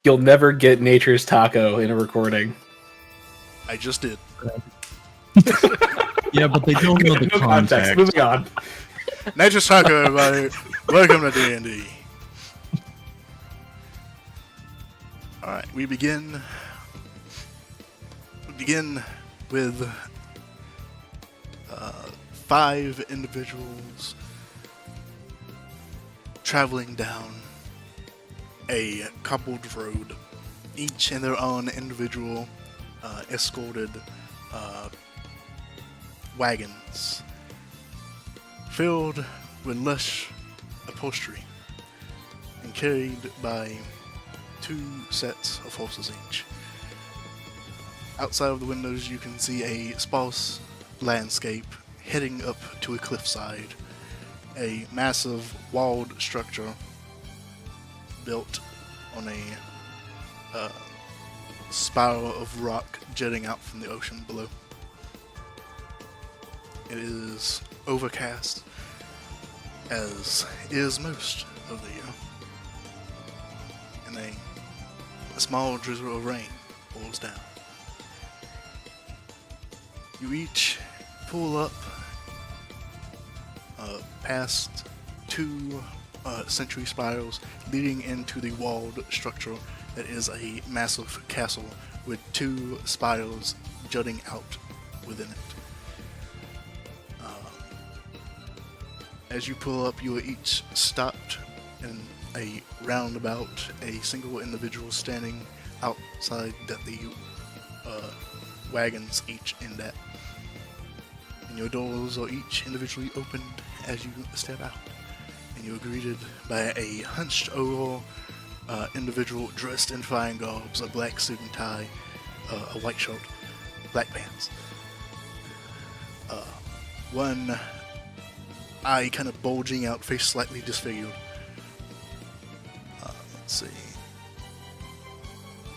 You'll never get Nature's Taco in a recording. I just did. Yeah, but they don't know the No context. Moving on. Nature's Taco, everybody. Welcome to D&D. Alright, we begin with 5 individuals traveling down a cobbled road, each in their own individual escorted wagons filled with lush upholstery and carried by 2 sets of horses each. Outside of the windows you can see a sparse landscape heading up to a cliffside, a massive walled structure built on a spiral of rock jutting out from the ocean below. It is overcast, as is most of the year, and a small drizzle of rain falls down. You each pull up past 2 century spirals leading into the walled structure that is a massive castle with 2 spirals jutting out within it. As you pull up, you are each stopped in a roundabout, a single individual standing outside that the wagons each end at. And your doors are each individually opened as you step out. And you are greeted by a hunched over individual dressed in fine garbs, a black suit and tie, a white shirt, black pants. One eye kind of bulging out, face slightly disfigured. Let's see.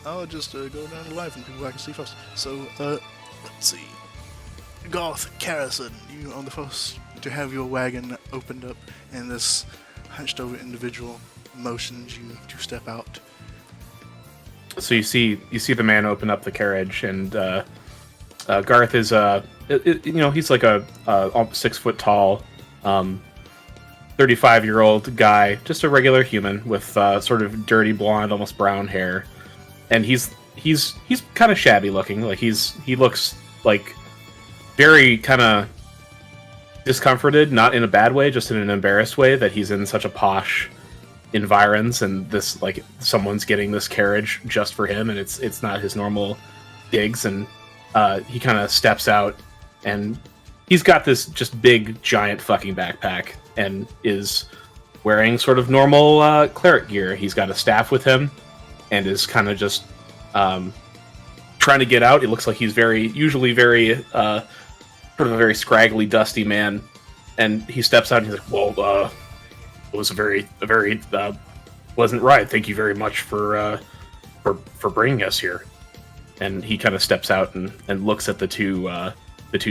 I'll just go down the line from people I can see first. So, let's see. Garth Carrison, you are the first to have your wagon opened up, and this hunched over individual motions you to step out. So you see the man open up the carriage, and Garth is he's like a 6 foot tall, 35-year-old guy, just a regular human with sort of dirty blonde, almost brown hair, and he's kind of shabby looking. Like he looks like very kind of discomforted, not in a bad way, just in an embarrassed way that he's in such a posh environs, and this, like, someone's getting this carriage just for him, and it's not his normal gigs. And he kind of steps out, and he's got this just big giant fucking backpack and is wearing sort of normal cleric gear. He's got a staff with him and is kind of just trying to get out. It looks like he's usually very sort of a very scraggly, dusty man, and he steps out and he's like, "Well, it was a very pleasant ride. Thank you very much for bringing us here." And he kind of steps out and looks at the two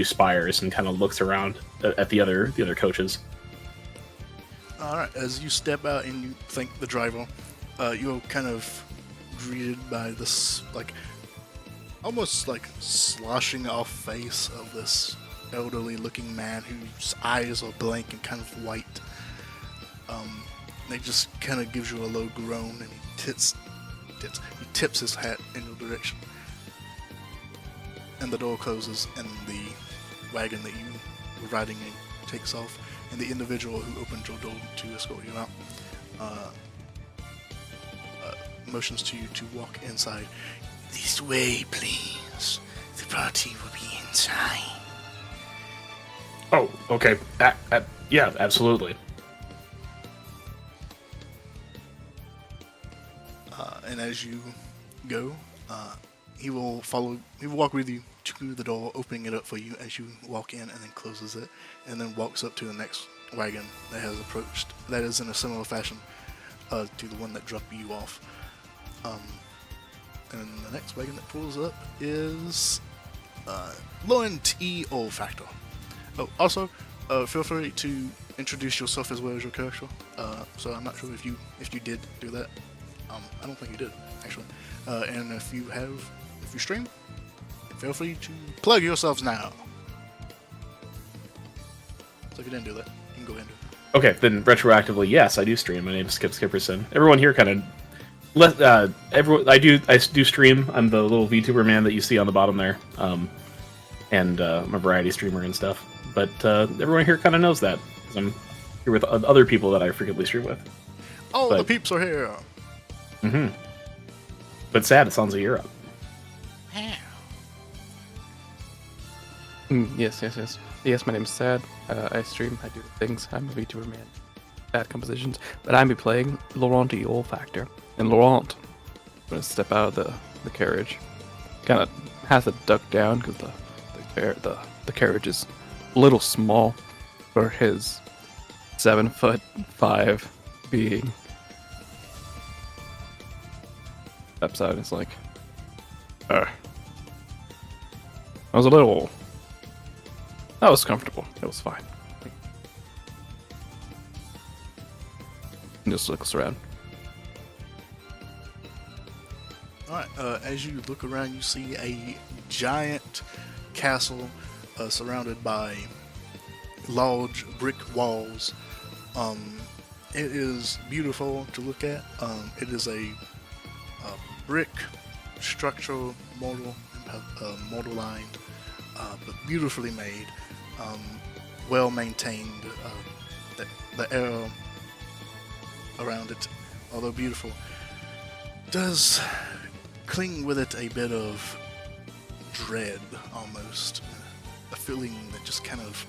spires and kind of looks around at the other coaches. All right, as you step out and you thank the driver, you're kind of greeted by this, like, almost like sloshing off face of this elderly looking man whose eyes are blank and kind of white. He just kind of gives you a low groan, and he tips his hat in your direction. And the door closes, and the wagon that you were riding in takes off, and the individual who opened your door to escort you out motions to you to walk inside. "This way, please. The party will be inside." Oh, okay. Yeah, absolutely. And as you go, he will walk with you to the door, opening it up for you as you walk in, and then closes it, and then walks up to the next wagon that has approached. That is in a similar fashion to the one that dropped you off. And the next wagon that pulls up is Lauren T. Olfactor. Oh, also, feel free to introduce yourself as well as your character. So I'm not sure if you did do that. I don't think you did, actually. And if you stream, feel free to plug yourselves now. So if you didn't do that, you can go ahead and do it. Okay, then retroactively, yes, I do stream. My name is Skip Skipperson. Everyone here kind of I do stream. I'm the little VTuber man that you see on the bottom there, and I'm a variety streamer and stuff. But everyone here kind of knows that because I'm here with other people that I frequently stream with. The peeps are here. Mm-hmm. But sad, it sounds like you're up. Yes, my name's Sad. I stream. I do things. I'm a VTuber man. Bad compositions, but I'm be playing Laurent the Olfactor. And Laurent, I'm gonna step out of the carriage. Kind of has to duck down because the carriage is a little small for his 7'5" being. Steps out and it's like, I was a little. That was comfortable. It was fine. And just looks around. Alright, as you look around, you see a giant castle surrounded by large brick walls. It is beautiful to look at. It is a brick structural model lined, but beautifully made. Well maintained. The air around it, although beautiful, does cling with it a bit of dread, almost. A feeling that just kind of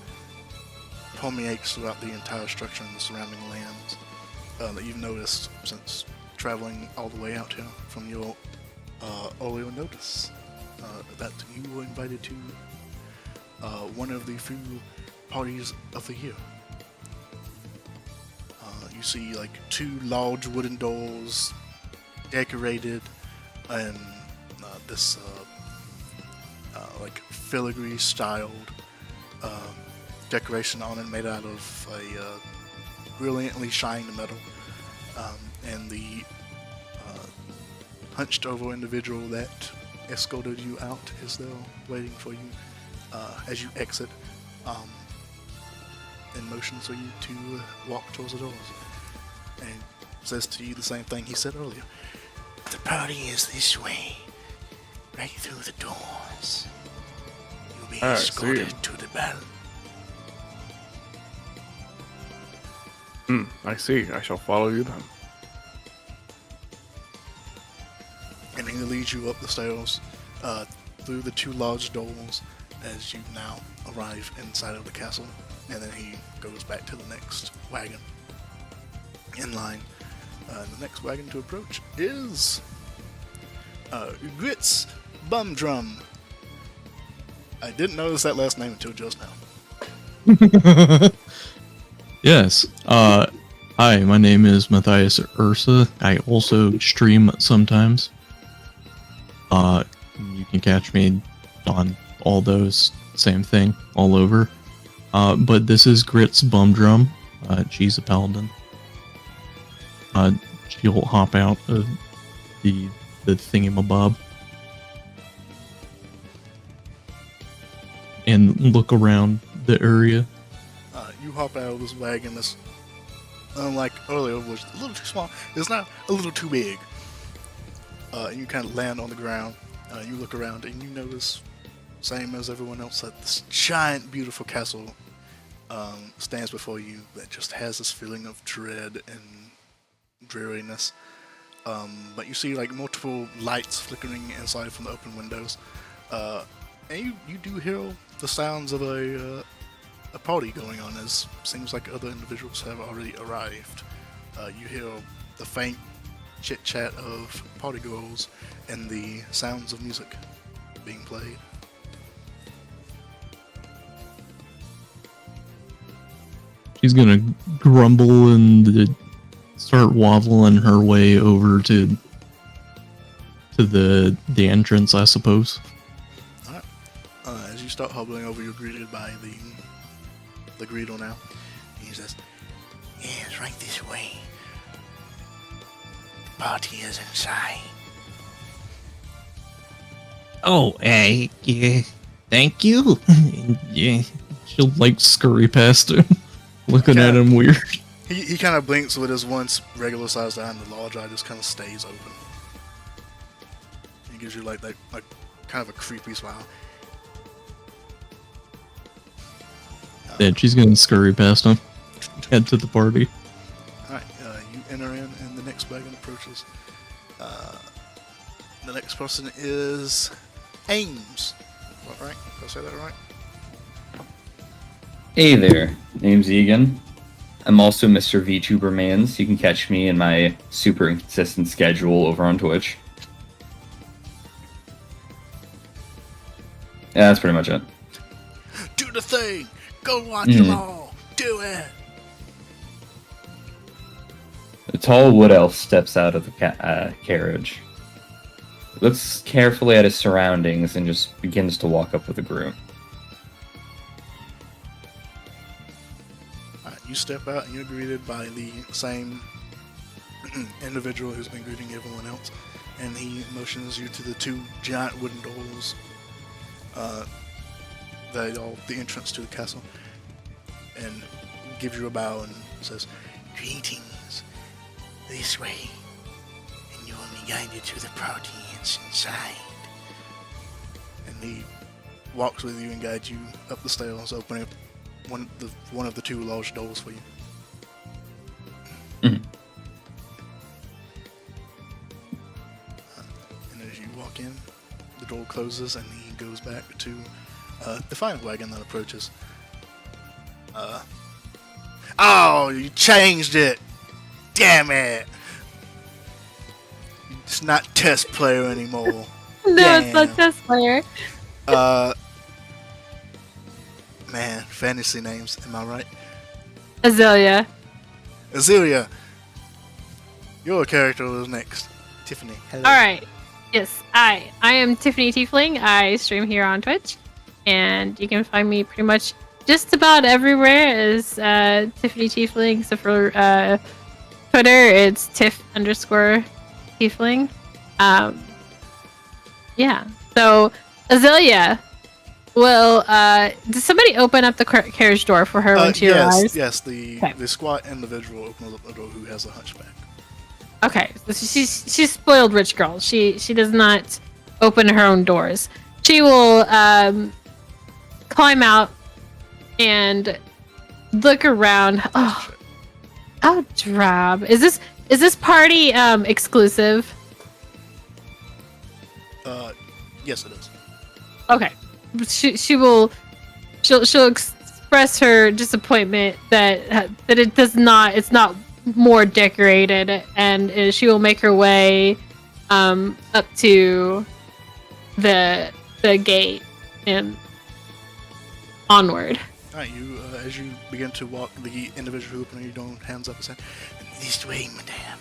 permeates throughout the entire structure and the surrounding lands that you've noticed since traveling all the way out here from your earlier notice that you were invited to one of the few parties of the year. You see like two large wooden doors decorated and this like filigree styled decoration on it made out of a brilliantly shined metal, and the hunched over individual that escorted you out is there waiting for you as you exit, and motions for you to walk towards the doors, and says to you the same thing he said earlier. The party is this way, right through the doors. You'll be escorted to the battle. I see. I shall follow you then. And he leads you up the stairs, through the two large doors as you now arrive inside of the castle, and then he goes back to the next wagon in line. The next wagon to approach is Grits Bumdrum. I didn't notice that last name until just now. Yes. Hi, my name is Matthias Ursa. I also stream sometimes. You can catch me on all those, same thing, all over. But this is Grits Bumdrum. She's a paladin. She'll hop out of the thingamabob and look around the area. You hop out of this wagon that's, unlike earlier, was a little too small. It's now a little too big. And you kind of land on the ground. You look around and you notice, same as everyone else, that this giant, beautiful castle stands before you that just has this feeling of dread and dreariness. But you see like multiple lights flickering inside from the open windows. And you do hear the sounds of a party going on, as seems like other individuals have already arrived. You hear the faint chit-chat of party girls and the sounds of music being played. She's gonna grumble and start waddling her way over to the entrance, I suppose. Alright. As you start hobbling over, you're greeted by the greeter now. He says, "Yes, right this way. party is inside. Oh, yeah. Thank you. Yeah. She'll like scurry past him, looking at him weird. He kind of blinks with his once regular sized eye, and the large eye just kind of stays open. He gives you like kind of a creepy smile. Yeah, she's gonna scurry past him, head to the party. Alright, you enter in, and the next wagon approaches. The next person is Ames. What, right? Did I say that right? Hey there, name's Egan. I'm also Mr. VTuber Mans. You can catch me in my super inconsistent schedule over on Twitch. Yeah, that's pretty much it. Do the thing! Go watch them all! Do it! A tall wood elf steps out of the carriage. Looks carefully at his surroundings and just begins to walk up with the group. You step out and you're greeted by the same individual who's been greeting everyone else, and he motions you to the two giant wooden doors that are the entrance to the castle, and gives you a bow and says, "Greetings, this way, and you will be guided to the party inside." And he walks with you and guides you up the stairs, opening up one of the two large doors for you. Mhm. And as you walk in, the door closes and he goes back to the final wagon that approaches. Oh, you changed it! Damn it! It's not test player anymore. No, it's not test player. Man, fantasy names, am I right? Azalea. Azealia, your character was next. Tiffany, hello. Alright. Yes, I am Tiffany Tiefling. I stream here on Twitch. And you can find me pretty much just about everywhere as Tiffany Tiefling, except for Twitter, it's Tiff_Tiefling. Yeah. So, Azalea. Well, did somebody open up the carriage door for her when she arrives? Yes, the squat individual opens up the door who has a hunchback. Okay, so she's spoiled rich girl. She does not open her own doors. She will climb out and look around. Oh, how drab. Is this party exclusive? Yes, it is. Okay. She'll express her disappointment that it's not more decorated, and she will make her way up to the gate and onward. Alright, you as you begin to walk, the individual who opened your door hands up and says, "This way, madame.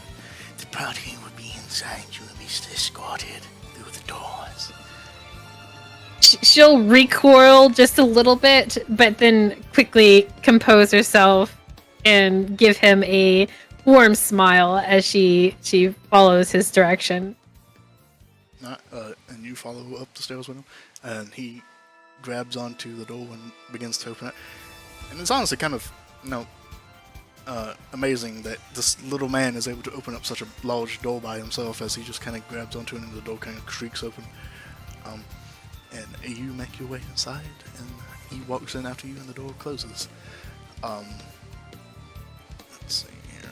The party will be inside. You will be escorted through the doors." She'll recoil just a little bit, but then quickly compose herself and give him a warm smile as she follows his direction. And you follow up the stairs with him, and he grabs onto the door and begins to open it. And it's honestly kind of, amazing that this little man is able to open up such a large door by himself, as he just kind of grabs onto it and the door kind of creaks open. And you make your way inside, and he walks in after you, and the door closes. Let's see here.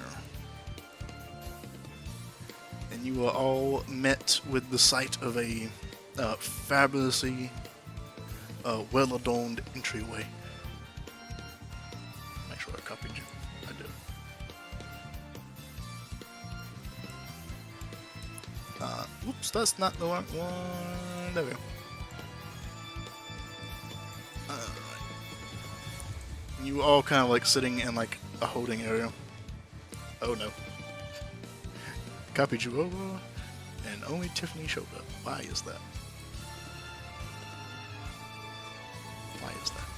And you are all met with the sight of a fabulously well-adorned entryway. Make sure I copied you. I did. Whoops, that's not the right one. There we go. You all kind of like sitting in like a holding area. Oh no. Copied you over, and only Tiffany showed up. Why is that? Why is that?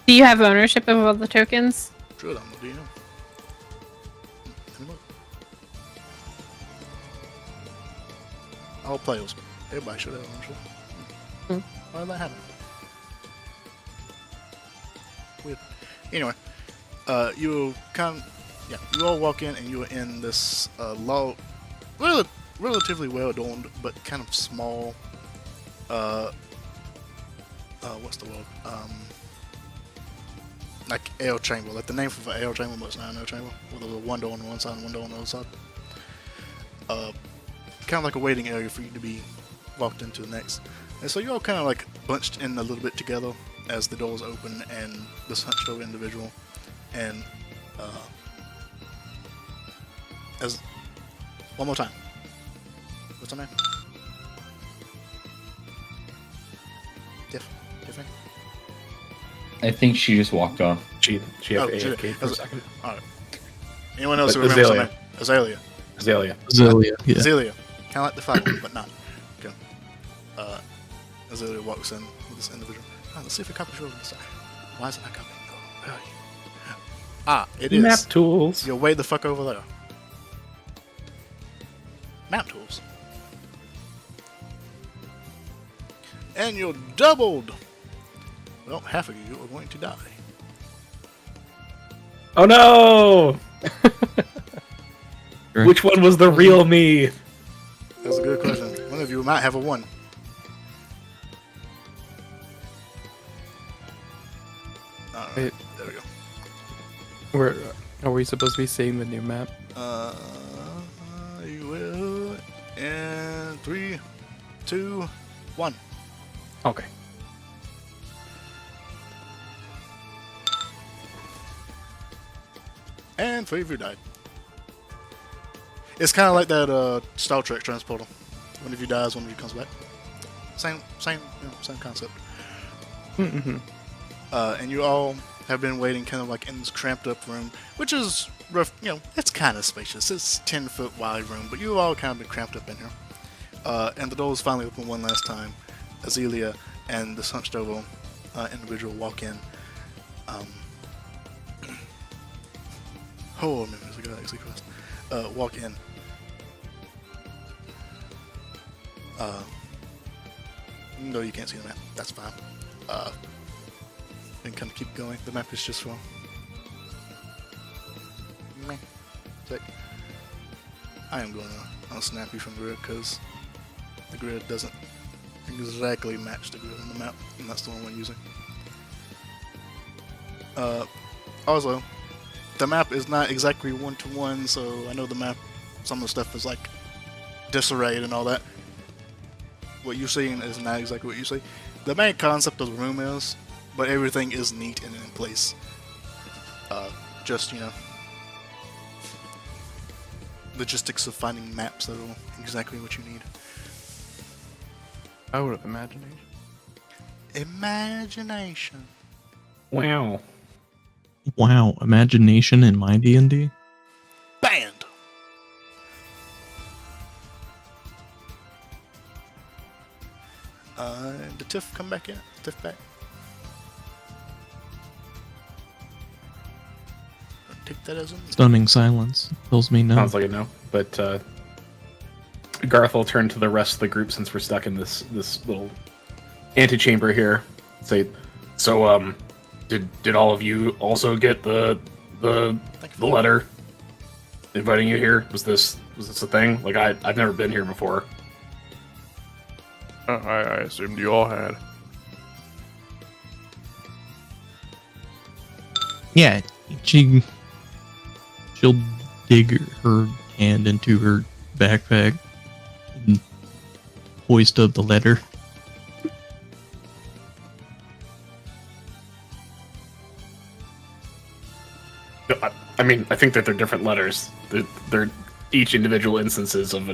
Do you have ownership of all the tokens? Drill down, what do you know? All players. Everybody should have, I'm sure. Why did that happen? Weird. Anyway, you all walk in and you're in this relatively well adorned but kind of small. What's the word? Like ale chamber, like the name for an ale chamber, but it's not an ale chamber. With a one door on one side and one door on the other side. Kind of like a waiting area for you to be walked into next. And so you're all kind of like bunched in a little bit together as the doors open and this hunched over individual and as one more time. What's her name? Tiffany? I think she just walked off. She had AFK for a second. Alright. Anyone else who But remembers her name? Azalea. Azalea. Azalea, yeah. Azalea. Kind of like the fight one, but not. Okay. Azalea walks in with this individual. Let's see if it copies yours on the side. Why is it not copying? Oh, where are you? Ah, it is. Map tools. You're way the fuck over there. Map tools. And you're doubled. Well, half of you are going to die. Oh no! Which one was the real me? That's a good question. One of you might have a 1. Wait. There we go. Where are we supposed to be seeing the new map? You will in 3, 2, 1. Okay. And 3 of you died. It's kind of like that Star Trek transporter. One of you dies, one of you comes back. Same concept. Mm-hmm. And you all have been waiting kind of like in this cramped up room, which is rough, it's kind of spacious. It's 10-foot wide room, but you all kind of been cramped up in here. And the doors finally open one last time. Azalea and this hunched over individual walk in. Oh, man, there's a guy actually crossed. Walk in. No, you can't see the map. That's fine. And kind of keep going. The map is just for meh. Sec. I am going to unsnap you from the grid because the grid doesn't exactly match the grid on the map, and that's the one we're using. Also, the map is not exactly one-to-one, so I know the map, some of the stuff is like disarrayed and all that. What you're seeing is not exactly what you see. The main concept of the room is, but everything is neat and in place. Just, logistics of finding maps that are exactly what you need. Power of imagination. Imagination. Wow. Wow, imagination in my D&D? Banned! Did Tiff come back in? Tiff back? Take that as a... Stunning silence tells me no. Sounds like a no. But Garth will turn to the rest of the group since we're stuck in this little antechamber here. Say, so did all of you also get the letter inviting you here? Was this a thing? Like I've never been here before. I assumed you all had. Yeah, she'll dig her hand into her backpack and hoist up the letter. I mean, I think that they're different letters. They're each individual instances of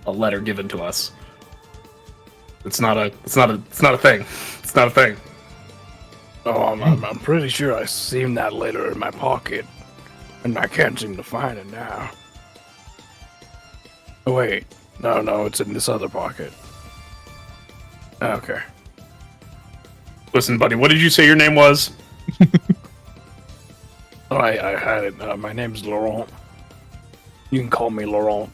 a letter given to us. It's not a thing. It's not a thing. Oh, I'm pretty sure I seen that letter in my pocket, and I can't seem to find it now. Oh, wait. No, it's in this other pocket. Okay. Listen, buddy, what did you say your name was? Oh, I had it. My name's Laurent. You can call me Laurent.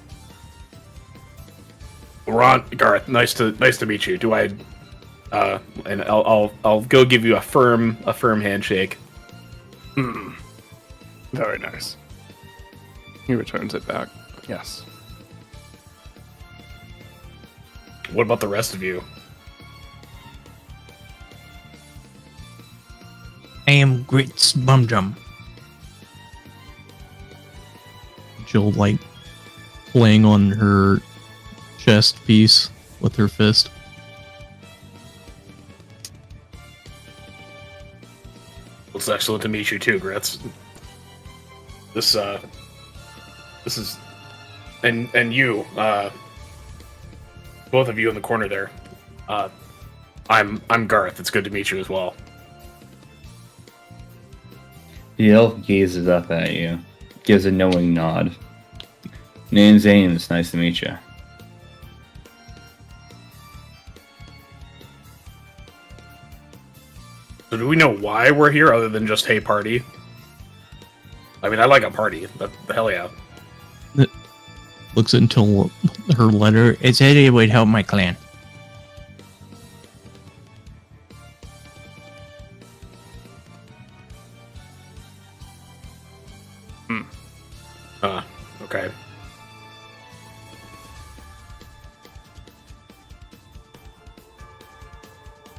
Ron, Garth, nice to meet you. Do I? And I'll go give you a firm handshake. Very nice. He returns it back. Yes. What about the rest of you? I am Grits Bumdrum. Jill, like, playing on her chest piece with her fist. It's excellent to meet you too, Grits. This is, and you, both of you in the corner there. I'm Garth. It's good to meet you as well. The elf gazes up at you, gives a knowing nod. Name's Zane, it's nice to meet you. So do we know why we're here other than just, hey, party? I mean, I like a party, but hell yeah. Looks into her letter. It said it would help my clan. Okay.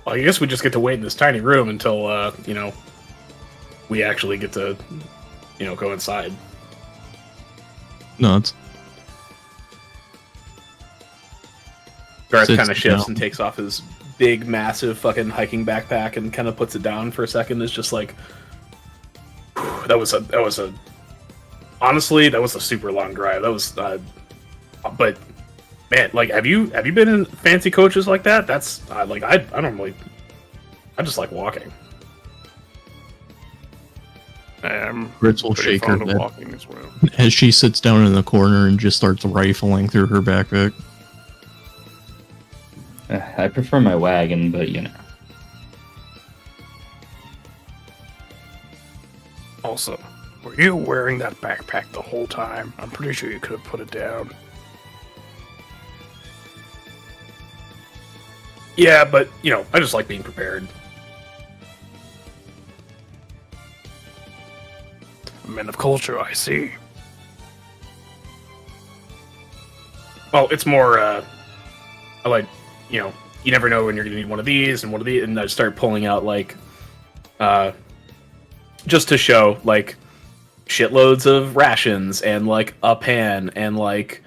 Well, I guess we just get to wait in this tiny room until, we actually get to, go inside. No, it's Garth Sits kind of shifts down. and takes off his big, massive fucking hiking backpack and kind of puts it down for a second. It's just like, whew, that was a honestly, that was a super long drive. That was, but man, like, have you been in fancy coaches like that? That's I don't really, I just like walking. I am Grits will pretty shake her fond of head walking as well. as she sits down in the corner and just starts rifling through her backpack. I prefer my wagon, but you know. Also, were you wearing that backpack the whole time? I'm pretty sure you could have put it down. Yeah, but I just like being prepared. Men of culture, I see. Well, it's more, I like, you never know when you're gonna need one of these and one of these, and I start pulling out, like, just to show, like, shitloads of rations and, like, a pan and, like,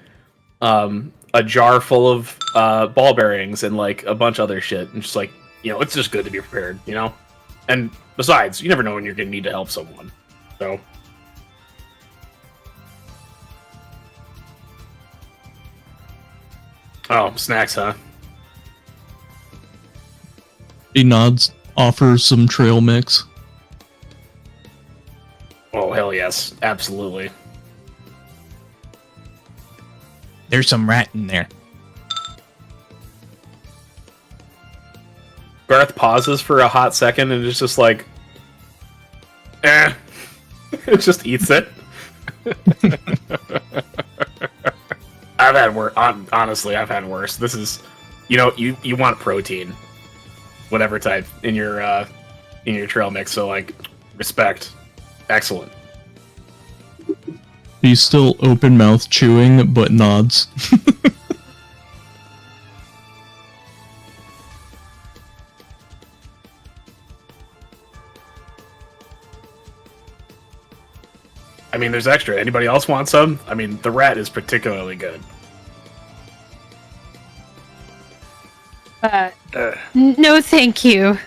a jar full of, ball bearings and, like, a bunch of other shit. And just, like, it's just good to be prepared, And besides, you never know when you're gonna need to help someone. So... Oh, snacks, huh? She nods, offers some trail mix. Oh, hell yes. Absolutely. There's some rat in there. Garth pauses for a hot second and is just like, eh. It just eats it. I've had worse. Honestly, I've had worse. This is, you want protein, whatever type in your trail mix. So like, respect, excellent. He's still open mouth chewing, but nods. I mean, there's extra. Anybody else want some? I mean, the rat is particularly good. No, thank you.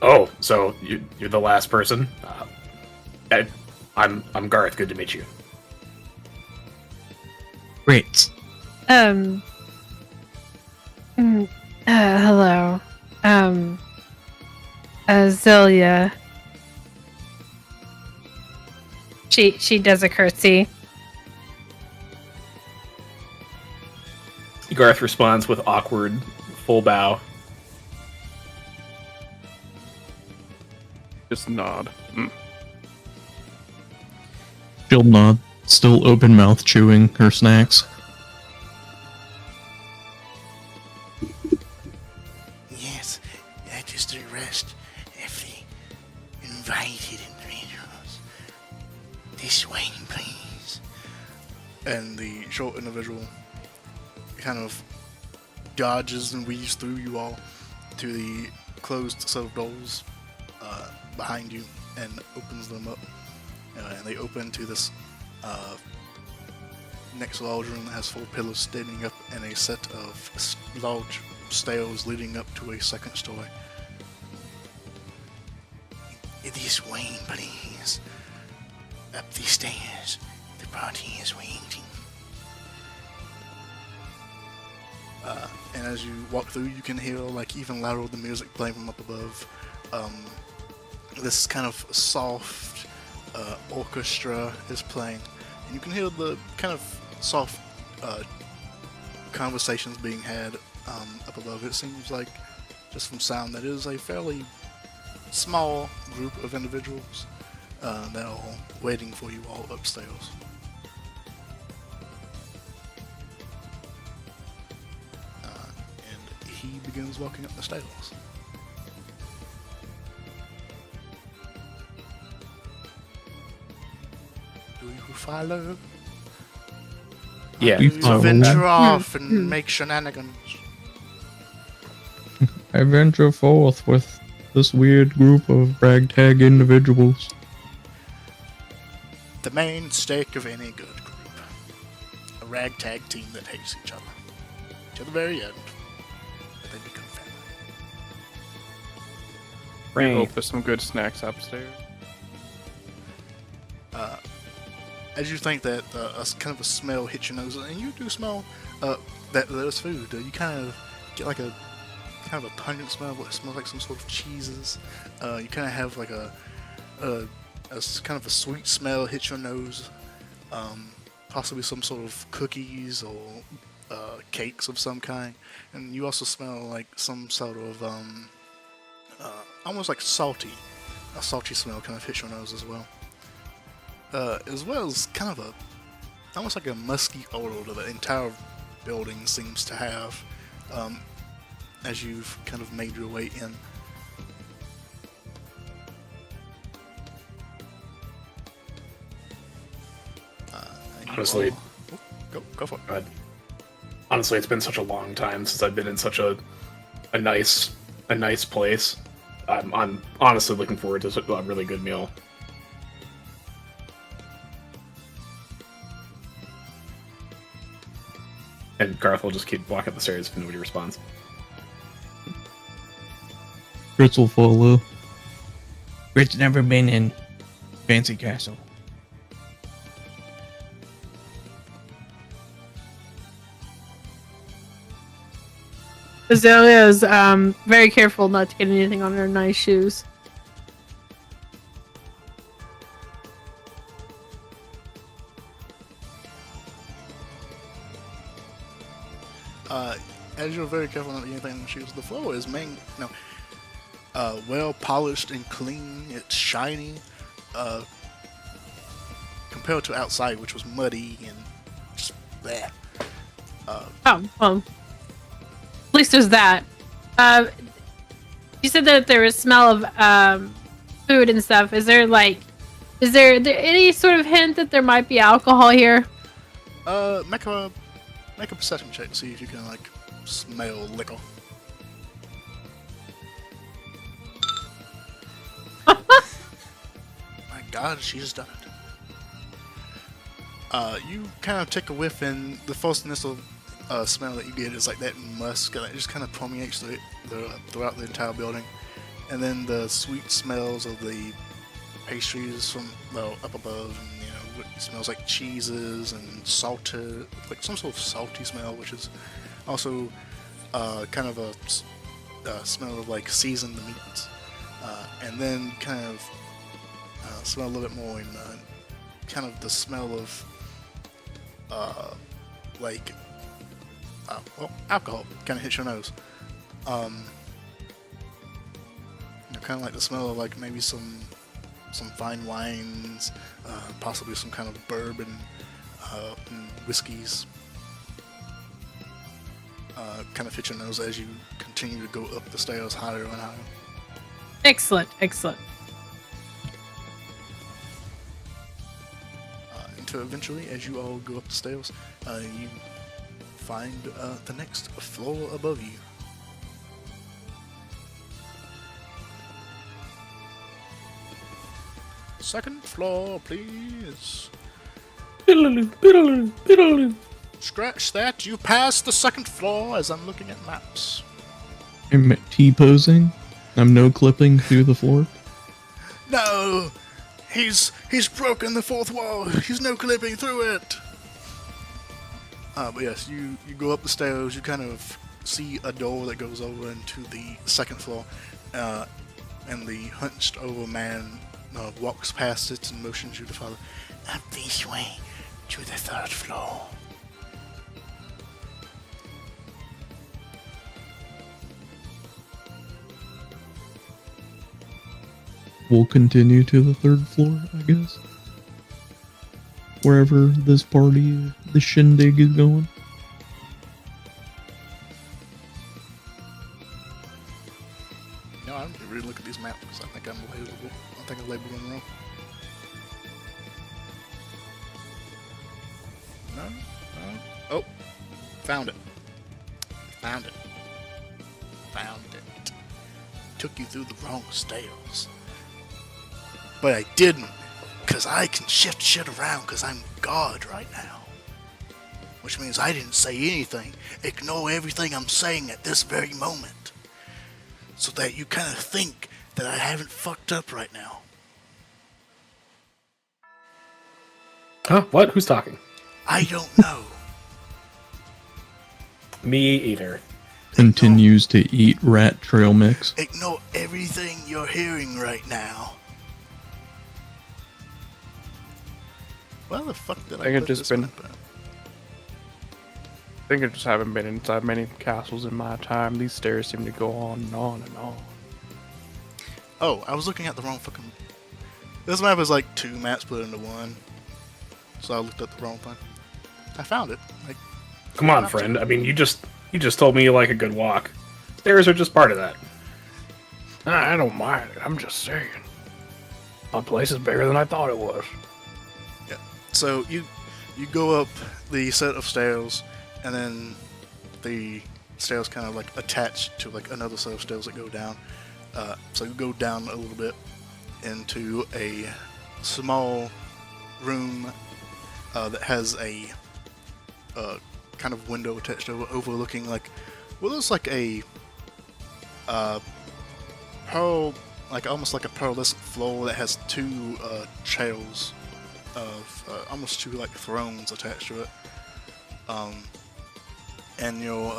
Oh, so you're the last person? I'm Garth. Good to meet you. Great. Hello. Zelia. She does a curtsy Garth responds with awkward full bow. Just nod. She'll nod, still open mouth chewing her snacks. Yes, that is the rest of the invited individuals. This way, please. And the short individual kind of dodges and weaves through you all to the closed set of doors behind you and opens them up. And they open to this next large room that has 4 pillars standing up and a set of large stairs leading up to a second story. This way, please. Up the stairs. The party is waiting. And as you walk through, you can hear like even louder the music playing from up above. This kind of soft orchestra is playing, and you can hear the kind of soft conversations being had up above. It seems like, just from sound, that is a fairly small group of individuals that are waiting for you all upstairs. And he begins walking up the stairs. Do you follow? Yeah. Do you follow. venture off and make shenanigans? I venture forth with this weird group of ragtag individuals. The main stake of any good group. A ragtag team that hates each other. To the very end. But they become family. I hope there's some good snacks upstairs. As you think that kind of a smell hits your nose, and you do smell that there's food, you kind of get like a kind of a pungent smell, but it smells like some sort of cheeses. You kind of have like a kind of a sweet smell hit your nose, possibly some sort of cookies or cakes of some kind, and you also smell like some sort of almost like a salty smell kind of hits your nose as well. As well as kind of almost like a musky odor that the entire building seems to have, as you've kind of made your way in. And you Honestly, all- go for it. honestly, it's been such a long time since I've been in such a nice place. I'm honestly looking forward to a really good meal. And Garth will just keep walking up the stairs if nobody responds. Grits will follow. Grits never been in Fancy Castle. Azalea is very careful not to get anything on her nice shoes. As you're very careful not to get anything in the shoes, the floor is well polished and clean. It's shiny, compared to outside, which was muddy and just bleh. Oh, well, at least there's that. You said that there was smell of food and stuff. Is there any sort of hint that there might be alcohol here? Make a perception check to see if you can like smell liquor. My God, she's done it. You kind of take a whiff, and the first initial smell that you get is like that musk, and it just kind of permeates throughout the entire building. And then the sweet smells of the pastries from up above, and it smells like cheeses and salted, like some sort of salty smell, which is also kind of a smell of like seasoned meats. And then kind of smell a little bit more in kind of the smell of like alcohol kind of hits your nose. Kind of like the smell of like maybe some fine wines, possibly some kind of bourbon, and whiskeys. Kind of hit your nose as you continue to go up the stairs higher and higher. Excellent, excellent. Until eventually, as you all go up the stairs, you find the next floor above you. Second floor, please. Biddaloo, biddaloo, biddaloo. Scratch that. You passed the second floor as I'm looking at maps. I'm T-posing. I'm no clipping through the floor. No! He's broken the fourth wall. He's no clipping through it. But yes, you go up the stairs. You kind of see a door that goes over into the second floor, and the hunched over man walks past it and motions you to follow. Up this way to the third floor. We'll continue to the third floor, I guess. Wherever this party, the shindig is going. No, I don't really look at these maps because I think I'm labelable. I think I labeled them wrong. No? Oh, found it. Found it. Found it. Took you through the wrong stairs. But I didn't, because I can shift shit around because I'm God right now. Which means I didn't say anything. Ignore everything I'm saying at this very moment. So that you kind of think that I haven't fucked up right now. Huh? What? Who's talking? I don't know. Me either. Continues to eat rat trail mix. Ignore everything you're hearing right now. Well, the fuck did I think it put just this been- map at? I think I just haven't been inside many castles in my time. These stairs seem to go on and on and on. Oh, I was looking at the wrong fucking... This map is like two maps split into one. So I looked at the wrong thing. I found it. Like, Come on, friend. I mean, you just told me you like a good walk. Stairs are just part of that. I don't mind it. I'm just saying. My place is bigger than I thought it was. so you go up the set of stairs, and then the stairs kind of like attach to like another set of stairs that go down. So you go down a little bit into a small room that has a kind of window attached over, overlooking like, well, it's like a pearl, like almost like a pearlescent floor that has two chairs of almost two like thrones attached to it. And your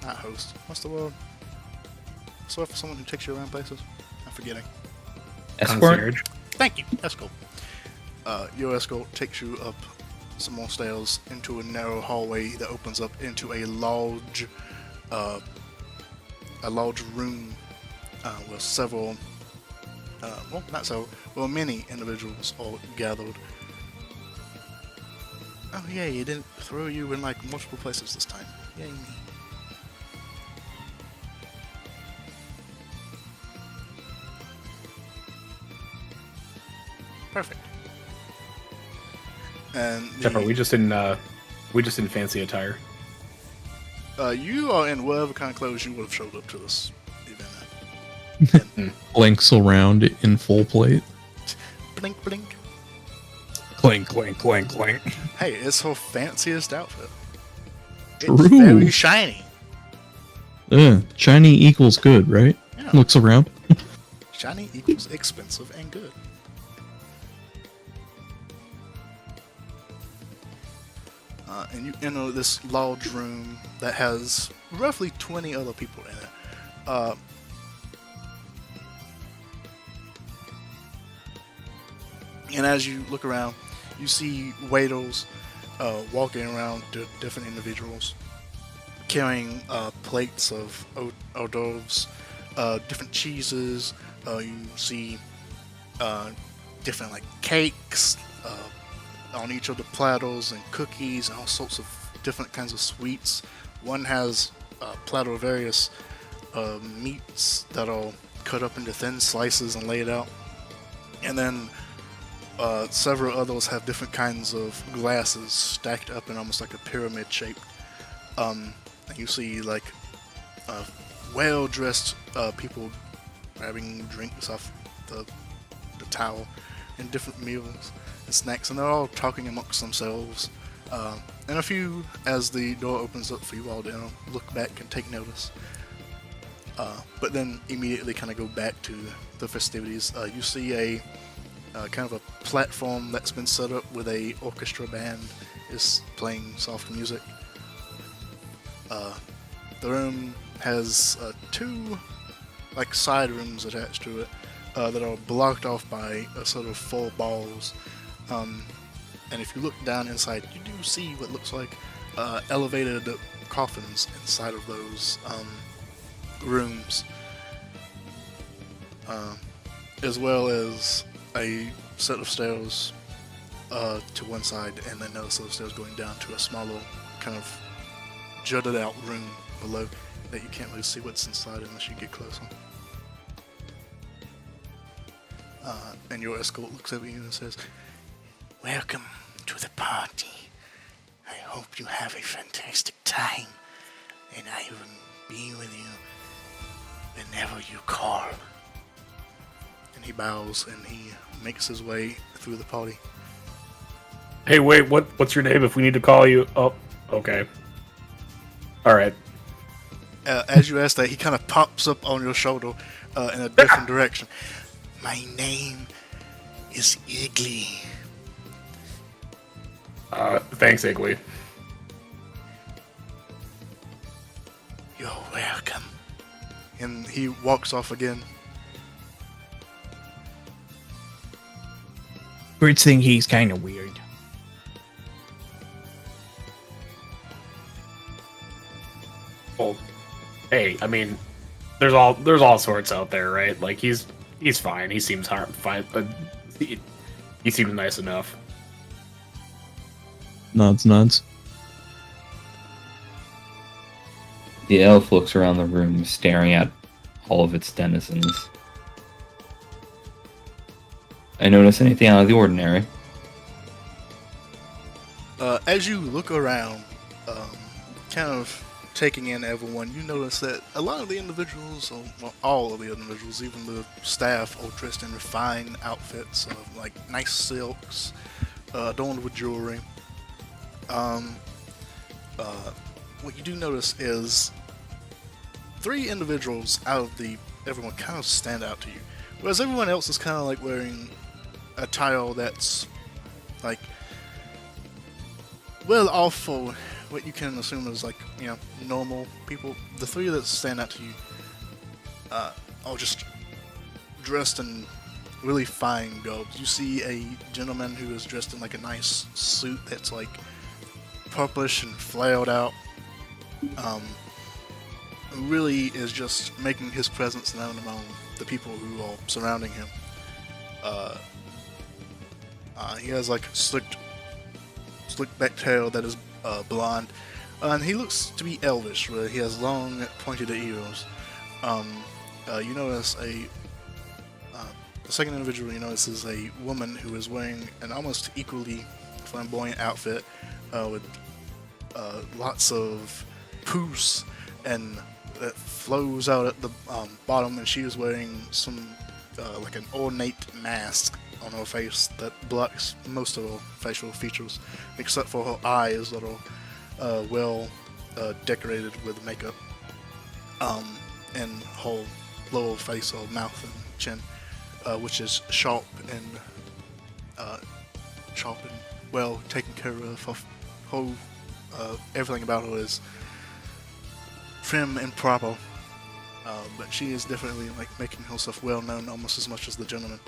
not host, what's the word? So for someone who takes you around places, I'm forgetting. Escort? Concierge. Thank you, escort. Your escort takes you up some more stairs into a narrow hallway that opens up into a large room with several, many individuals all gathered. Oh yeah, you didn't throw you in like multiple places this time. Yay me. Perfect. And Jeff, are we just in fancy attire? you are in whatever kind of clothes you would have showed up to this event. Blinks around in full plate. Blink, blink. Clink, clink, clink, clink. Hey, it's her fanciest outfit. True. It's very shiny. Shiny equals good, right? Yeah. Looks around. Shiny equals expensive and good. And you enter this large room that has roughly 20 other people in it. And as you look around, you see waiters walking around to different individuals, carrying plates of hors d'oeuvres, different cheeses. You see different like cakes on each of the platters, and cookies, and all sorts of different kinds of sweets. One has a platter of various meats that are cut up into thin slices and laid out, and then several others have different kinds of glasses stacked up in almost like a pyramid shape. And you see like well-dressed people grabbing drinks off the towel, and different meals and snacks, and they're all talking amongst themselves. And a few, as the door opens up for you all to look back and take notice. But then immediately kind of go back to the festivities. You see a kind of a platform that's been set up with a orchestra band is playing soft music. The room has two like side rooms attached to it that are blocked off by a sort of 4 balls. And if you look down inside, you do see what looks like elevated coffins inside of those rooms, as well as a set of stairs to one side, and then another set of stairs going down to a smaller kind of jutted out room below that you can't really see what's inside unless you get closer. And your escort looks over you and says, "Welcome to the party. I hope you have a fantastic time, and I will be with you whenever you call." And he bows and he makes his way through the party. Hey, wait, what's your name if we need to call you? Oh, okay. Alright. As you ask that, he kind of pops up on your shoulder in a different direction. "My name is Iggly." Thanks, Iggly. "You're welcome." And he walks off again. Birds think he's kind of weird. Well, hey, I mean, there's all sorts out there, right? Like he's fine. He seems fine. He seems nice enough. Nods. The elf looks around the room, staring at all of its denizens. I notice anything out of the ordinary? As you look around, kind of taking in everyone, you notice that a lot of the individuals, or well, all of the individuals, even the staff, are dressed in refined outfits of like nice silks, adorned with jewelry. What you do notice is 3 individuals out of everyone kind of stand out to you, whereas everyone else is kind of like wearing attire that's like well off for what you can assume is like, you know, normal people. The 3 that stand out to you are just dressed in really fine garbs. You see a gentleman who is dressed in like a nice suit that's like purplish and flared out. Really is just making his presence known among the people who are surrounding him. He has like slicked back hair that is blonde, and he looks to be elvish, where he has long pointed ears. You notice the second individual you notice is a woman who is wearing an almost equally flamboyant outfit with lots of poos and that flows out at the bottom, and she is wearing some like an ornate mask on her face that blocks most of her facial features, except for her eyes that are well decorated with makeup, and her lower face or mouth and chin, which is sharp and well taken care of. Her everything about her is trim and proper, but she is definitely like making herself well known almost as much as the gentleman,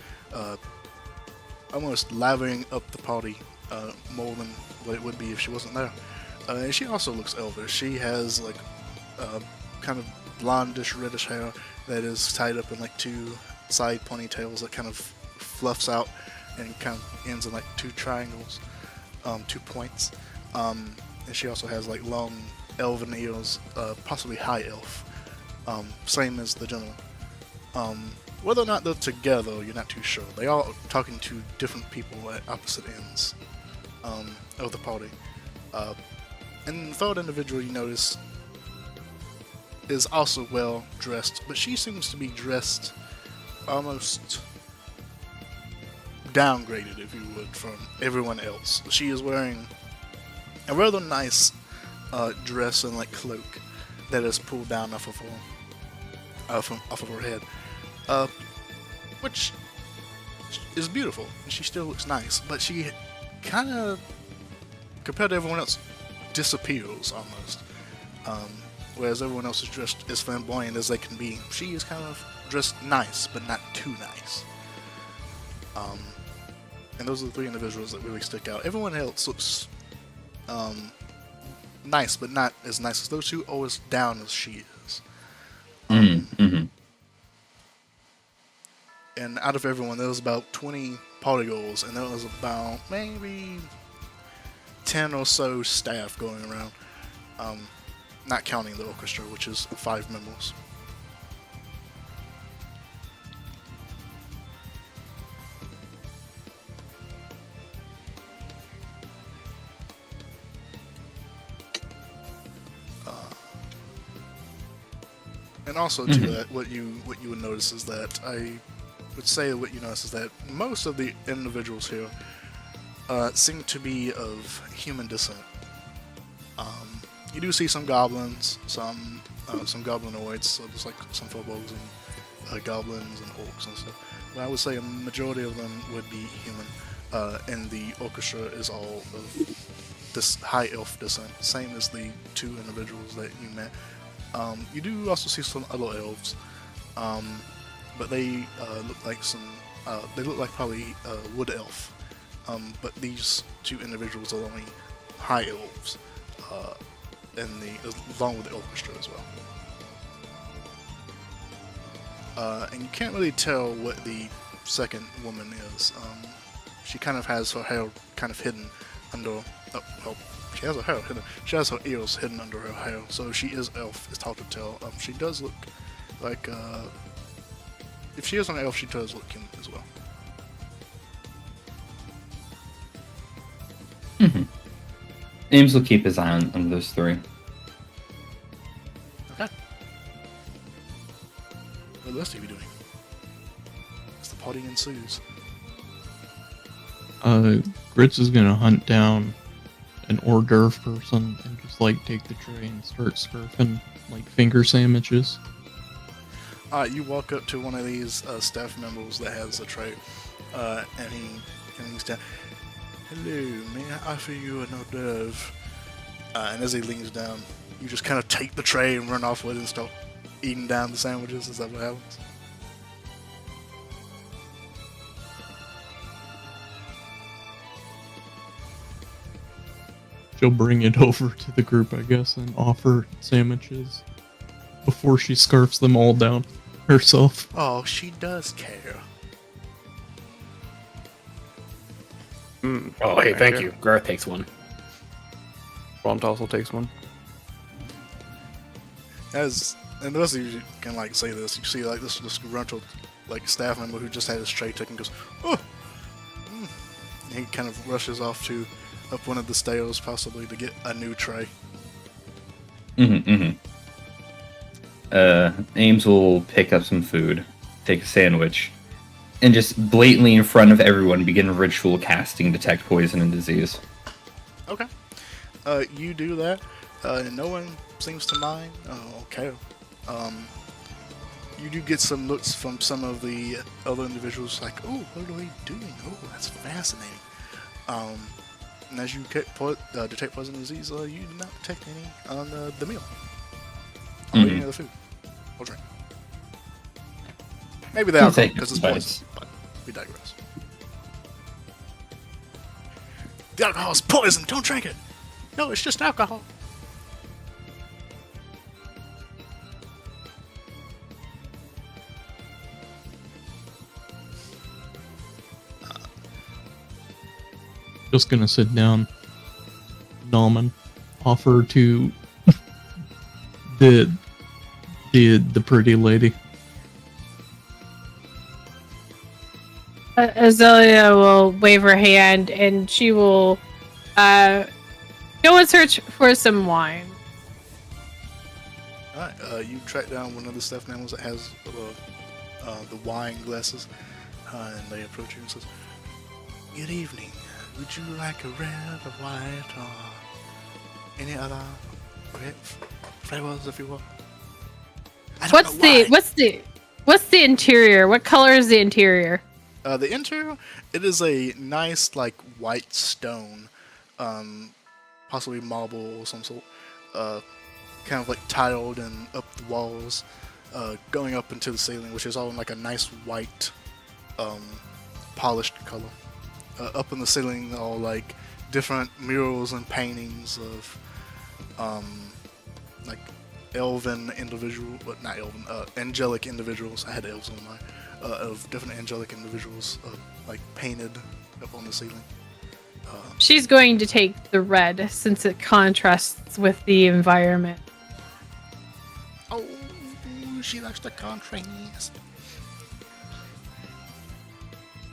almost lathering up the party more than what it would be if she wasn't there. And she also looks elvish. She has like kind of blondish, reddish hair that is tied up in like two side ponytails that kind of fluffs out and kind of ends in like two triangles, 2 points. And she also has like long elven ears, possibly high elf, same as the gentleman. Whether or not they're together, you're not too sure. They are talking to different people at opposite ends of the party. And the third individual you notice is also well dressed, but she seems to be dressed almost downgraded, if you would, from everyone else. She is wearing a rather nice dress and like cloak that is pulled down off of her head, which is beautiful, and she still looks nice. But she kind of, compared to everyone else, disappears almost. Whereas everyone else is dressed as flamboyant as they can be, she is kind of dressed nice, but not too nice. And those are the 3 individuals that really stick out. Everyone else looks nice, but not as nice as those 2, or as down as she is. And out of everyone, there was about 20 party goals, and there was about maybe 10 or so staff going around, not counting the orchestra, which is 5 members. And also to that, what you would notice is that what you notice is that most of the individuals here seem to be of human descent. You do see some goblins, some goblinoids, so just like some kobolds and goblins and orcs and stuff. But I would say a majority of them would be human, and the orchestra is all of this high elf descent, same as the 2 individuals that you met. You do also see some other elves, but they look like probably wood elf. But these 2 individuals are only high elves, along with the orchestra as well. And you can't really tell what the second woman is. She kind of has her hair kind of hidden under. She has her hair hidden. She has her ears hidden under her hair, so she is elf. It's hard to tell. She does look like. If she is an elf, she does look human as well. Ames will keep his eye on those 3. Okay. What the rest of you doing? As the party ensues. Grits is gonna hunt down an hors d'oeuvre person and just like take the tray and start scurfing like finger sandwiches. You walk up to one of these staff members that has a tray, and he's down. Hello, may I offer you an hors d'oeuvre? And as he leans down, you just kind of take the tray and run off with it and start eating down the sandwiches. Is that what happens? She'll bring it over to the group, I guess, and offer sandwiches before she scarfs them all down herself. Oh, she does care. Oh, hey, thank you. Garth takes one. Ront also takes one. And the rest of you can like say this. You see like this disgruntled like staff member who just had his tray taken goes, oh. And he kind of rushes off to up one of the stairs, possibly to get a new tray. Ames will pick up some food, take a sandwich, and just blatantly in front of everyone begin ritual casting Detect Poison and Disease. Okay. You do that. No one seems to mind. Okay. You do get some looks from some of the other individuals like, oh, what are they doing? Oh, that's fascinating. And as you detect poison disease, you do not detect any on the meal. Or any other food. Or drink. Maybe the alcohol, because it's poison. But we digress. The alcohol is poison. Don't drink it. No, it's just alcohol. Just gonna sit down. Norman, offer to the pretty lady. Azalea will wave her hand, and she will go and search for some wine. Alright, you track down one of the stuffed animals that has the wine glasses, and they approach you and says, "Good evening. Would you like a red, a white, or any other flavors if you want?" I don't know why. What's the interior? What color is the interior? The interior, it is a nice, like, white stone, possibly marble or some sort, kind of like tiled and up the walls, going up into the ceiling, which is all in like a nice white, polished color. Up in the ceiling, all like different murals and paintings of, like elven individual, but not elven, angelic individuals. I had elves on mine. Of different angelic individuals, like painted up on the ceiling. She's going to take the red since it contrasts with the environment. Oh, she likes the contrast.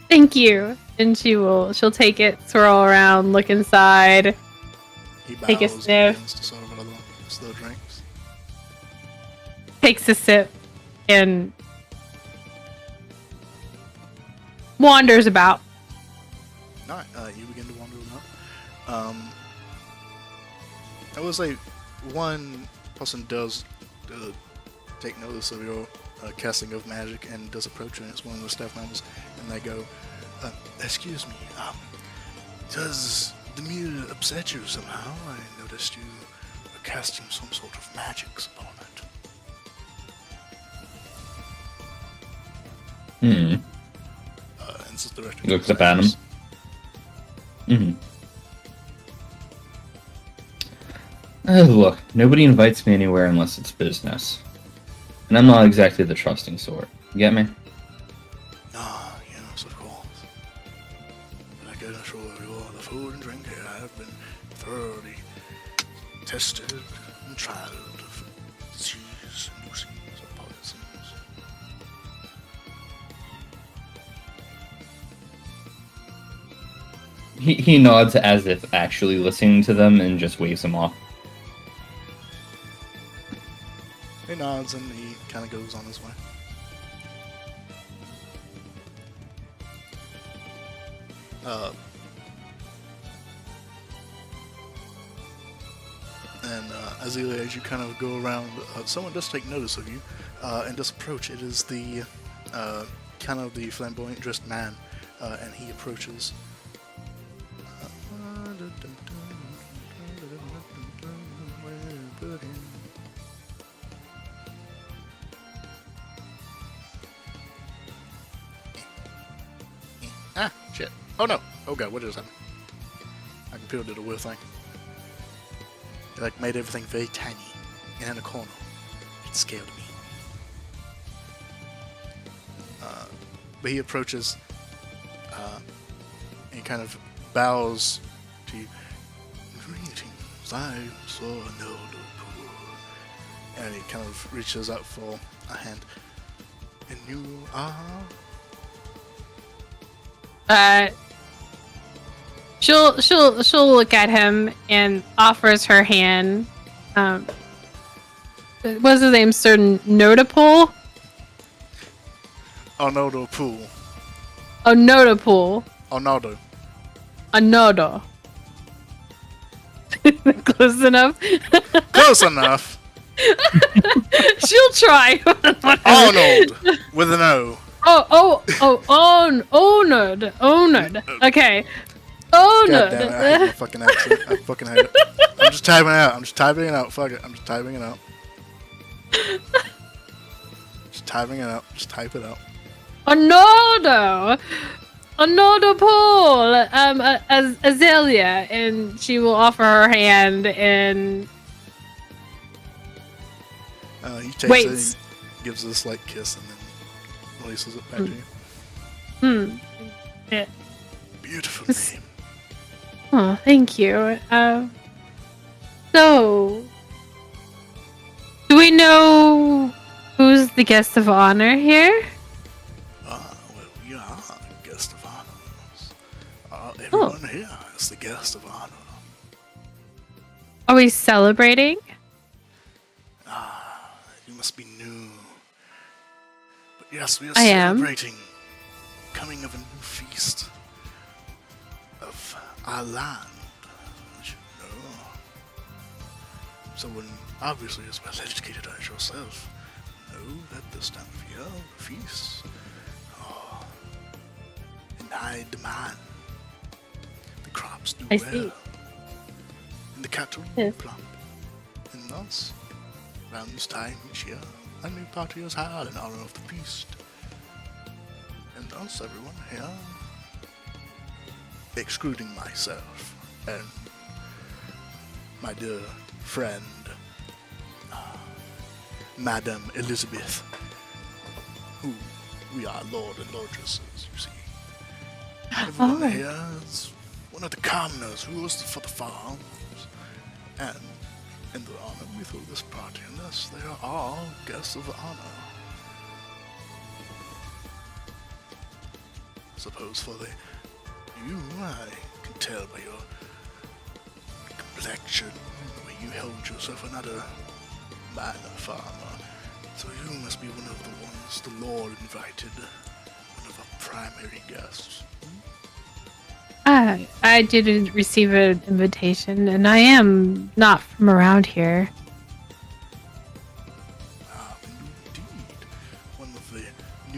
Thank you. And she'll take it, swirl around, look inside. He bows Take a and sniff. begins to serve another slow drinks. Takes a sip and wanders about. Alright, you begin to wander about. I would say one person does take notice of your casting of magic and does approach you, and it's one of the staff members, and they go, "Excuse me, does the meal upset you somehow? I noticed you were casting some sort of magics upon it." And this is the rest of He looks up at him. Look, nobody invites me anywhere unless it's business. And I'm not exactly the trusting sort. You get me? Ah, yes, of course. But I can assure you all the food and drink here have been thoroughly tested and tried for disease and disease or poisons. He nods as if actually listening to them and just waves them off. He nods and he kind of goes on his way. And Azealia, as you kind of go around, someone does take notice of you and does approach. It is the kind of the flamboyant dressed man, and he approaches. Ah, shit. Oh no. Oh god, what just happened? My computer did a weird thing. It like made everything very tiny and in a corner. It scared me. But he approaches and he kind of bows to you. "Greetings, I'm so noble." And he kind of reaches out for a hand. "And you are?" She'll look at him and offers her hand. What's his name? Sir Notapol? Onodo Pool. Notapol. Onodo. Anodo. Close enough. Close enough. She'll try. Arnold with an O. Onod. Okay. God damn it, I hate my fucking accent. I fucking hate it. I'm just typing it out. Fuck it. I'm just typing it out. Just typing it out. Just type it out. Anodo. another pool. Azalea, and she will offer her hand and He takes Wait. it and gives a slight kiss and then releases it back to you. Yeah. Beautiful This- name. Oh, thank you. So, do we know who's the guest of honor here? Well, you are guest of honors. Everyone here is the guest of honor. Are we celebrating? You must be new. But yes, we are I am. celebrating coming of a new feast of our land, as you know. Someone obviously as well educated as yourself know that this time of year the feasts are in high demand. The crops do I well, see. and the cattle Yes. plump. And thus, around this time each year, a new party is held in honor of the feast. And thus, everyone here, excluding myself and my dear friend, Madame Elizabeth, who we are Lord and Lordresses, you see. Everyone Oh. here is one of the commoners who was for the farms, and in their honor, we threw this party, and thus they are all guests of honor. I suppose for you, I can tell by your complexion, the way you held yourself, another minor farmer. So you must be one of the ones the Lord invited, one of our primary guests. I didn't receive an invitation, and I am not from around here. Indeed, one of the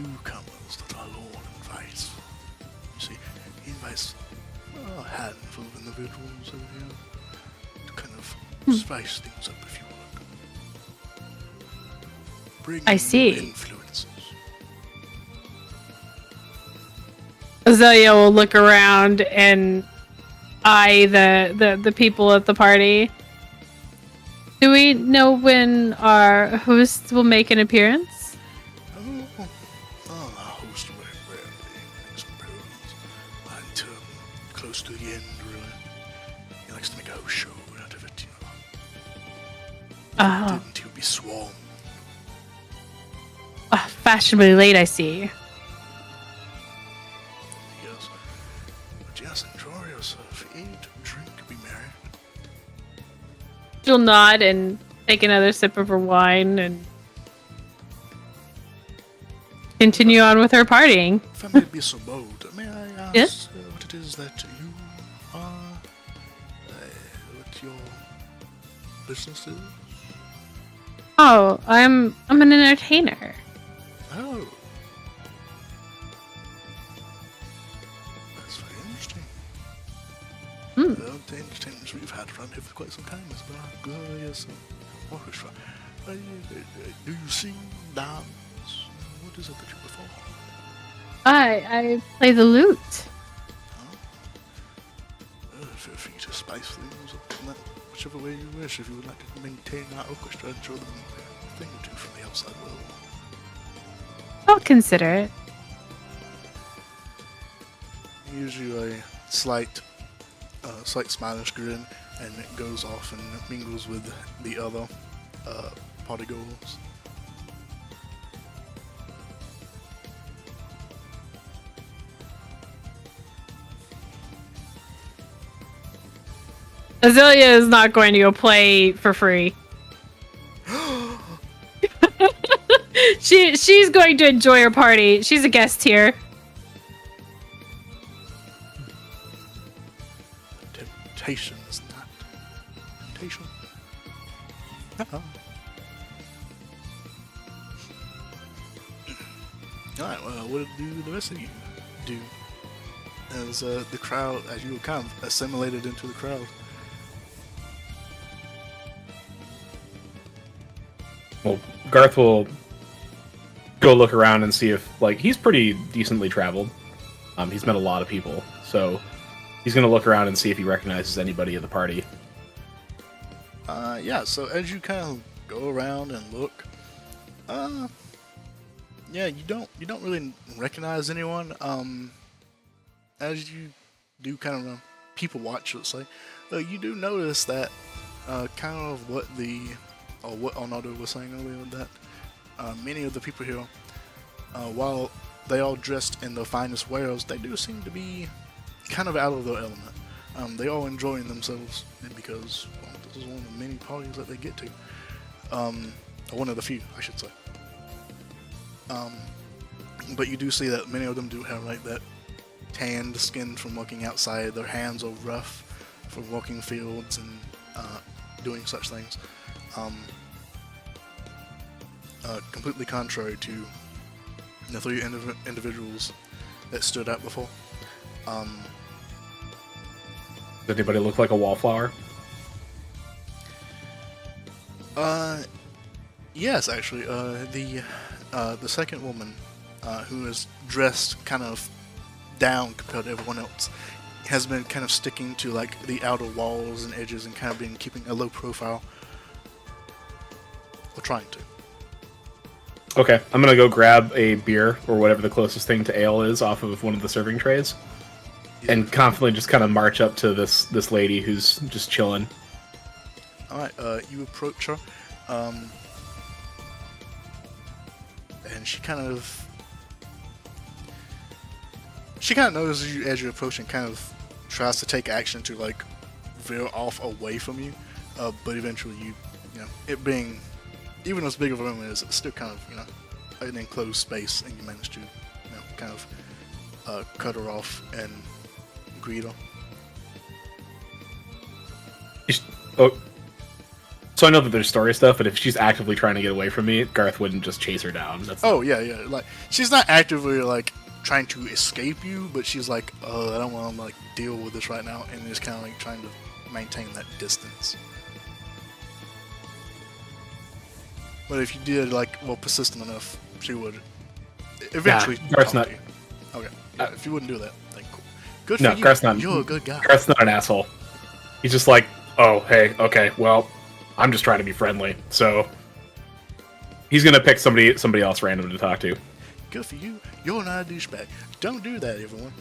newcomers that our Lord invites. You see, he invites a handful of individuals over here to kind of spice things up, if you would. Bring I new see. influences. Azalea will look around and eye the people at the party. Do we know when our host will make an appearance? Our host very rarely makes an appearance until close to the end, really. He likes to make a house show out of it, you know. If he didn't, he would be swarmed. Fashionably late, I see. Yes. But yes, enjoy yourself. Eat, drink, be merry. She'll nod and take another sip of her wine and continue on with her partying. If I may be so bold, may I ask Yes? what it is that you are? What your business is? Oh, I'm an entertainer. Oh. That's very interesting. The entertainments we've had around here for quite some time is about glorious orchestra. Do you sing, dance? What is it that you perform? I play the lute. Feel free to spice things up in that whichever way you wish. If you would like to maintain that orchestra and show them a thing or two from the outside world. I'll consider it. Usually a slight Spanish grin, and it goes off and mingles with the other party goers. Azalea is not going to go play for free. She's going to enjoy her party. She's a guest here. Temptation is not temptation. Alright, well, what do the rest of you do? As the crowd, as you kind of assimilated into the crowd. Well, Garth will go look around and see if, like, he's pretty decently traveled. He's met a lot of people, so he's going to look around and see if he recognizes anybody in the party. Yeah, so as you kind of go around and look, yeah, you don't really recognize anyone. As you do kind of people watch, let's say, you do notice that kind of what Arnaldo was saying earlier, that many of the people here, while they all dressed in the finest wares, they do seem to be kind of out of their element. They all enjoying themselves because this is one of the many parties that they get to. One of the few, I should say. But you do see that many of them do have like that tanned skin from working outside. Their hands are rough from walking fields and doing such things. Completely contrary to the three individuals that stood out before. Does anybody look like a wallflower? Yes, actually. The second woman, who is dressed kind of down compared to everyone else, has been kind of sticking to like the outer walls and edges and kind of been keeping a low profile. Or trying to. Okay, I'm gonna go grab a beer or whatever the closest thing to ale is off of one of the serving trays, and confidently just kind of march up to this lady who's just chilling. All right, you approach her, and she kind of notices you as you approach and kind of tries to take action to like veer off away from you, but eventually you know, it being even as big of a room as it's still kind of, you know, an enclosed space, and you manage to, you know, kind of cut her off and greet her. Oh, so I know that there's story stuff, but if she's actively trying to get away from me, Garth wouldn't just chase her down. Oh yeah, like she's not actively like trying to escape you, but she's like, I don't want to like deal with this right now, and is kind of like trying to maintain that distance. But if you did persistent enough, she would eventually. Garth's not. Okay. Yeah, if you wouldn't do that, then cool. Good for No, you. Garth's not. You're a good guy. Garth's not an asshole. He's just like, oh, hey, okay, well, I'm just trying to be friendly, so he's gonna pick somebody else random to talk to. Good for you. You're not a douchebag. Don't do that, everyone.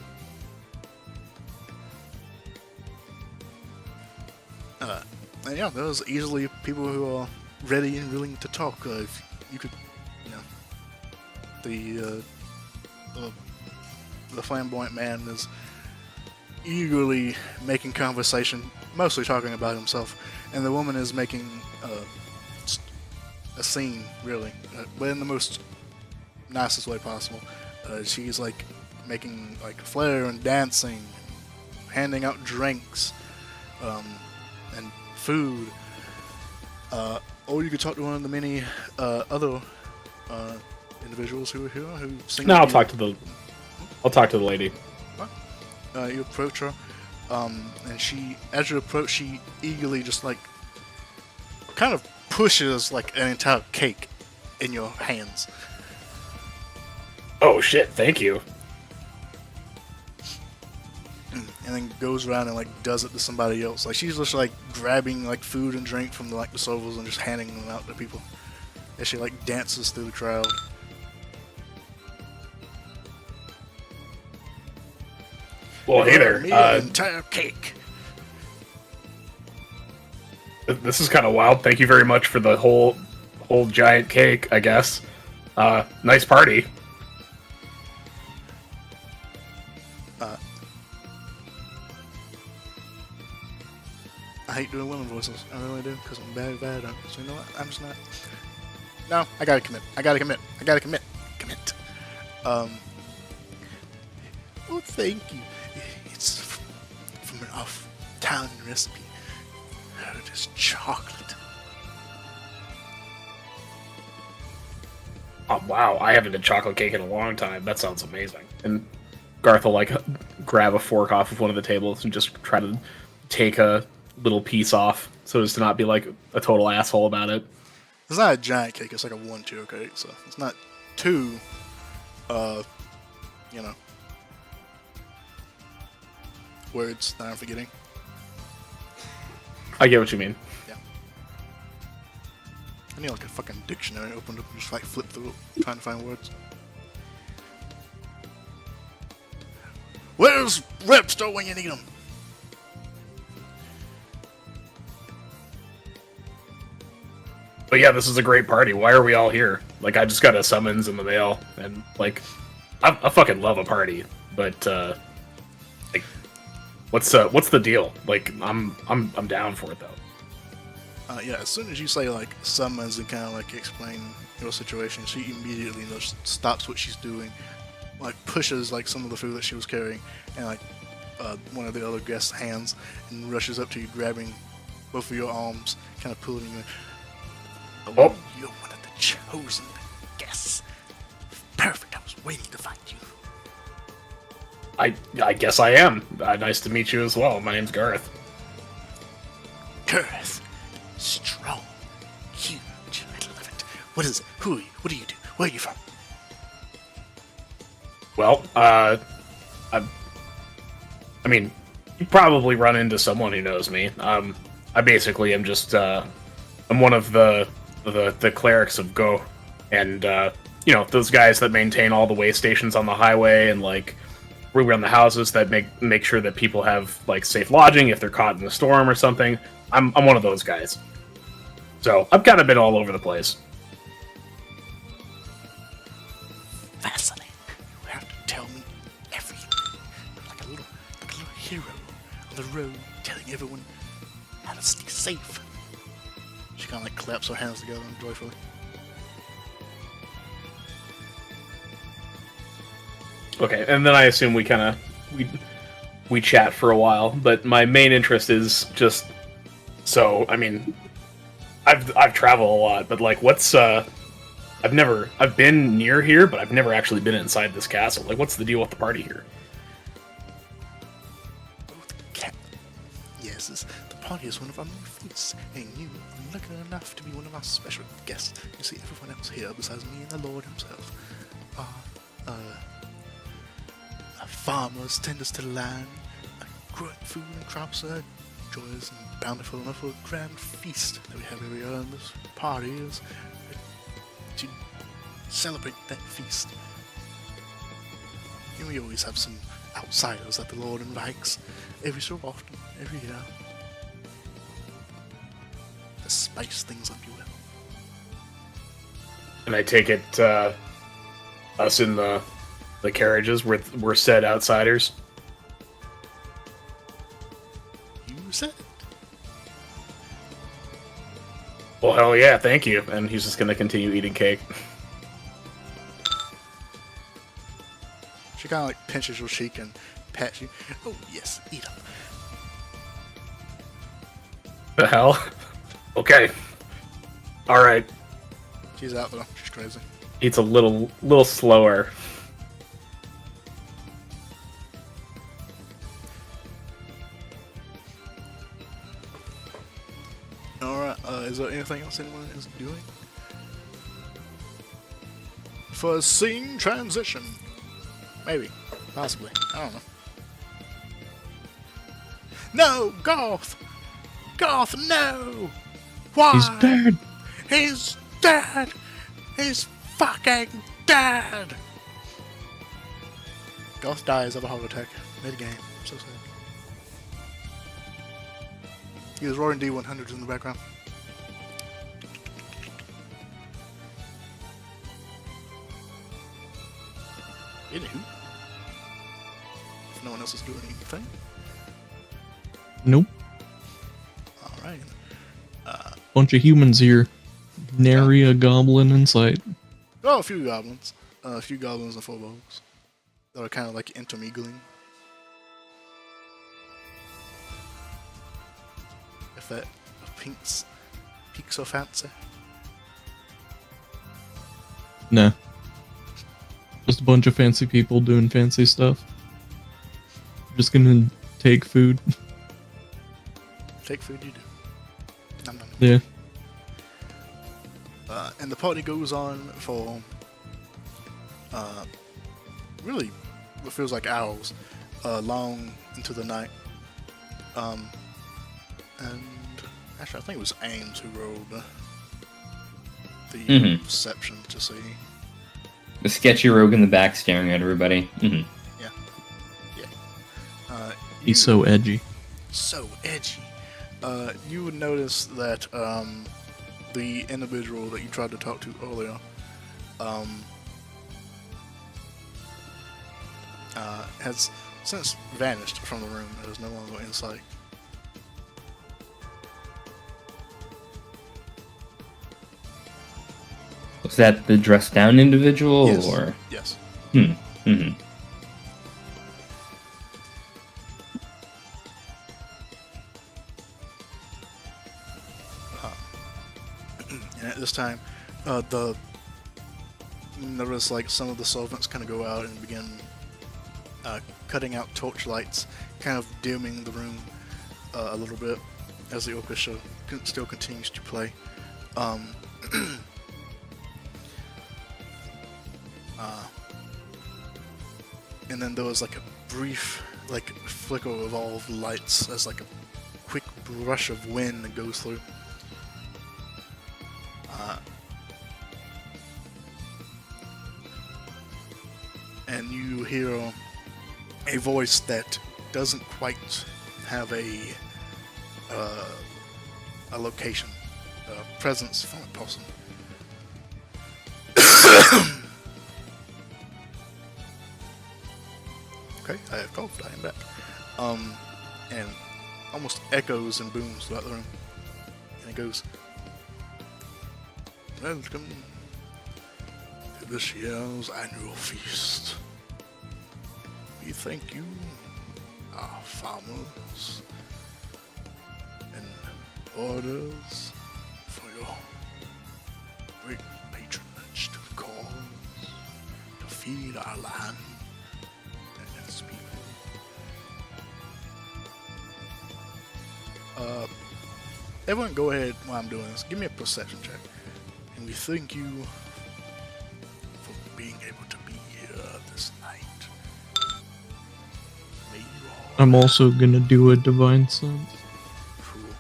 And yeah, there's easily people who are ready and willing to talk. If you could, you know, the flamboyant man is eagerly making conversation, mostly talking about himself, and the woman is making a scene, really, but in the most nicest way possible. She's like making like flair and dancing, handing out drinks, and food. Or you could talk to one of the many other individuals who are here who seem. No, I'll talk to the lady. You approach her, and she, as you approach, she eagerly just like kind of pushes like an entire cake in your hands. Oh shit! Thank you. And then goes around and like does it to somebody else. Like she's just like grabbing like food and drink from the servers and just handing them out to people as she like dances through the crowd. Well, hey there. An entire cake. This is kind of wild. Thank you very much for the whole giant cake, I guess. Nice party. I hate doing women voices. I really do, because I'm bad at it. So you know what? I'm just not. No, I gotta commit. Commit. Oh, thank you. It's from an off-town recipe. It is chocolate. Oh wow! I haven't had chocolate cake in a long time. That sounds amazing. And Garth will like grab a fork off of one of the tables and just try to take a little piece off so as to not be like a total asshole about it. It's not a giant cake, it's like a 1-2 cake, so it's not too, you know, words that I'm forgetting. I get what you mean. I need like a fucking dictionary opened up and just like flip through it, trying to find words. Where's Ripster when you need him? But yeah, this is a great party. Why are we all here? Like, I just got a summons in the mail, and like, I fucking love a party. But like, what's the deal? Like, I'm down for it though. Yeah, as soon as you say like summons and kind of like explain your situation, she immediately just stops what she's doing, like pushes like some of the food that she was carrying, and like one of the other guests' hands, and rushes up to you, grabbing both of your arms, kind of pulling you. Oh, you're one of the chosen guests. Perfect. I was waiting to find you. I guess I am. Nice to meet you as well. My name's Gareth. Gareth. Strong, huge. I love it. What is it? Who are you? What do you do? Where are you from? Well, I mean, you probably run into someone who knows me. I basically am just I'm one of the clerics of Go, and you know, those guys that maintain all the way stations on the highway, and like we run the houses that make sure that people have like safe lodging if they're caught in a storm or something. I'm one of those guys. So I've kind of been all over the place. Fascinating. You have to tell me everything. Like a little hero on the road, telling everyone how to stay safe. She kind of like claps her hands together joyfully. Okay, and then I assume we chat for a while, but my main interest is just so, I mean, I've traveled a lot, but like I've been near here, but I've never actually been inside this castle. Like, what's the deal with the party here? Yes, the party is one of our new feasts, and you are lucky enough to be one of our special guests. You see, everyone else here, besides me and the Lord himself, are farmers, tenders to the land, growing food and crops, joyous and bountiful enough for a grand feast that we have every year. And this party is to celebrate that feast. And we always have some outsiders that the Lord invites every so often, every year, to spice things up, you will. And I take it us in the carriages we're said outsiders. You said it. Well, hell yeah, thank you. And he's just gonna continue eating cake. She kind of like pinches your cheek and pats you. Oh yes, eat up. The hell? Okay. All right. She's out though. She's crazy. Eats a little slower. Alright, is there anything else anyone is doing? For a scene transition. Maybe. Possibly. I don't know. No! Garth! Garth, no! Why? He's dead. He's dead! He's fucking dead! Garth dies of a heart attack mid-game. So sad. He was roaring D100s in the background. Anywho. If no one else is doing anything. Nope. Alright. Bunch of humans here. Nary a goblin in sight. Oh, a few goblins. A few goblins and forebodings. That are kind of like intermingling. If that piques so fancy. Nah. Just a bunch of fancy people doing fancy stuff. Just gonna take food. Take food you do. Nom, nom. Yeah. And the party goes on for really what feels like hours, long into the night. And actually, I think it was Ames who rolled the Mhm. perception to see. The sketchy rogue in the back staring at everybody. He's so edgy. so edgy. You would notice that the individual that you tried to talk to earlier has since vanished from the room. It is no longer in sight. Was that the dressed down individual, Yes. or? Yes. Mm-hmm. And at this time, notice like some of the servants kind of go out and begin cutting out torchlights, kind of dimming the room a little bit as the orchestra still continues to play. And then there was like a brief like flicker of all of the lights as like a quick rush of wind that goes through. And you hear a voice that doesn't quite have a location, a presence from a person. Okay, I have coughed. I am back. And almost echoes and booms throughout the room. And it goes, "Welcome to this year's annual feast. We thank you, our farmers and orders, for your great patronage to the cause, to feed our land and its people. Everyone go ahead while I'm doing this. Give me a perception check. And we thank you for being able to be here this night. May you all I'm also gonna do a divine sense. cool.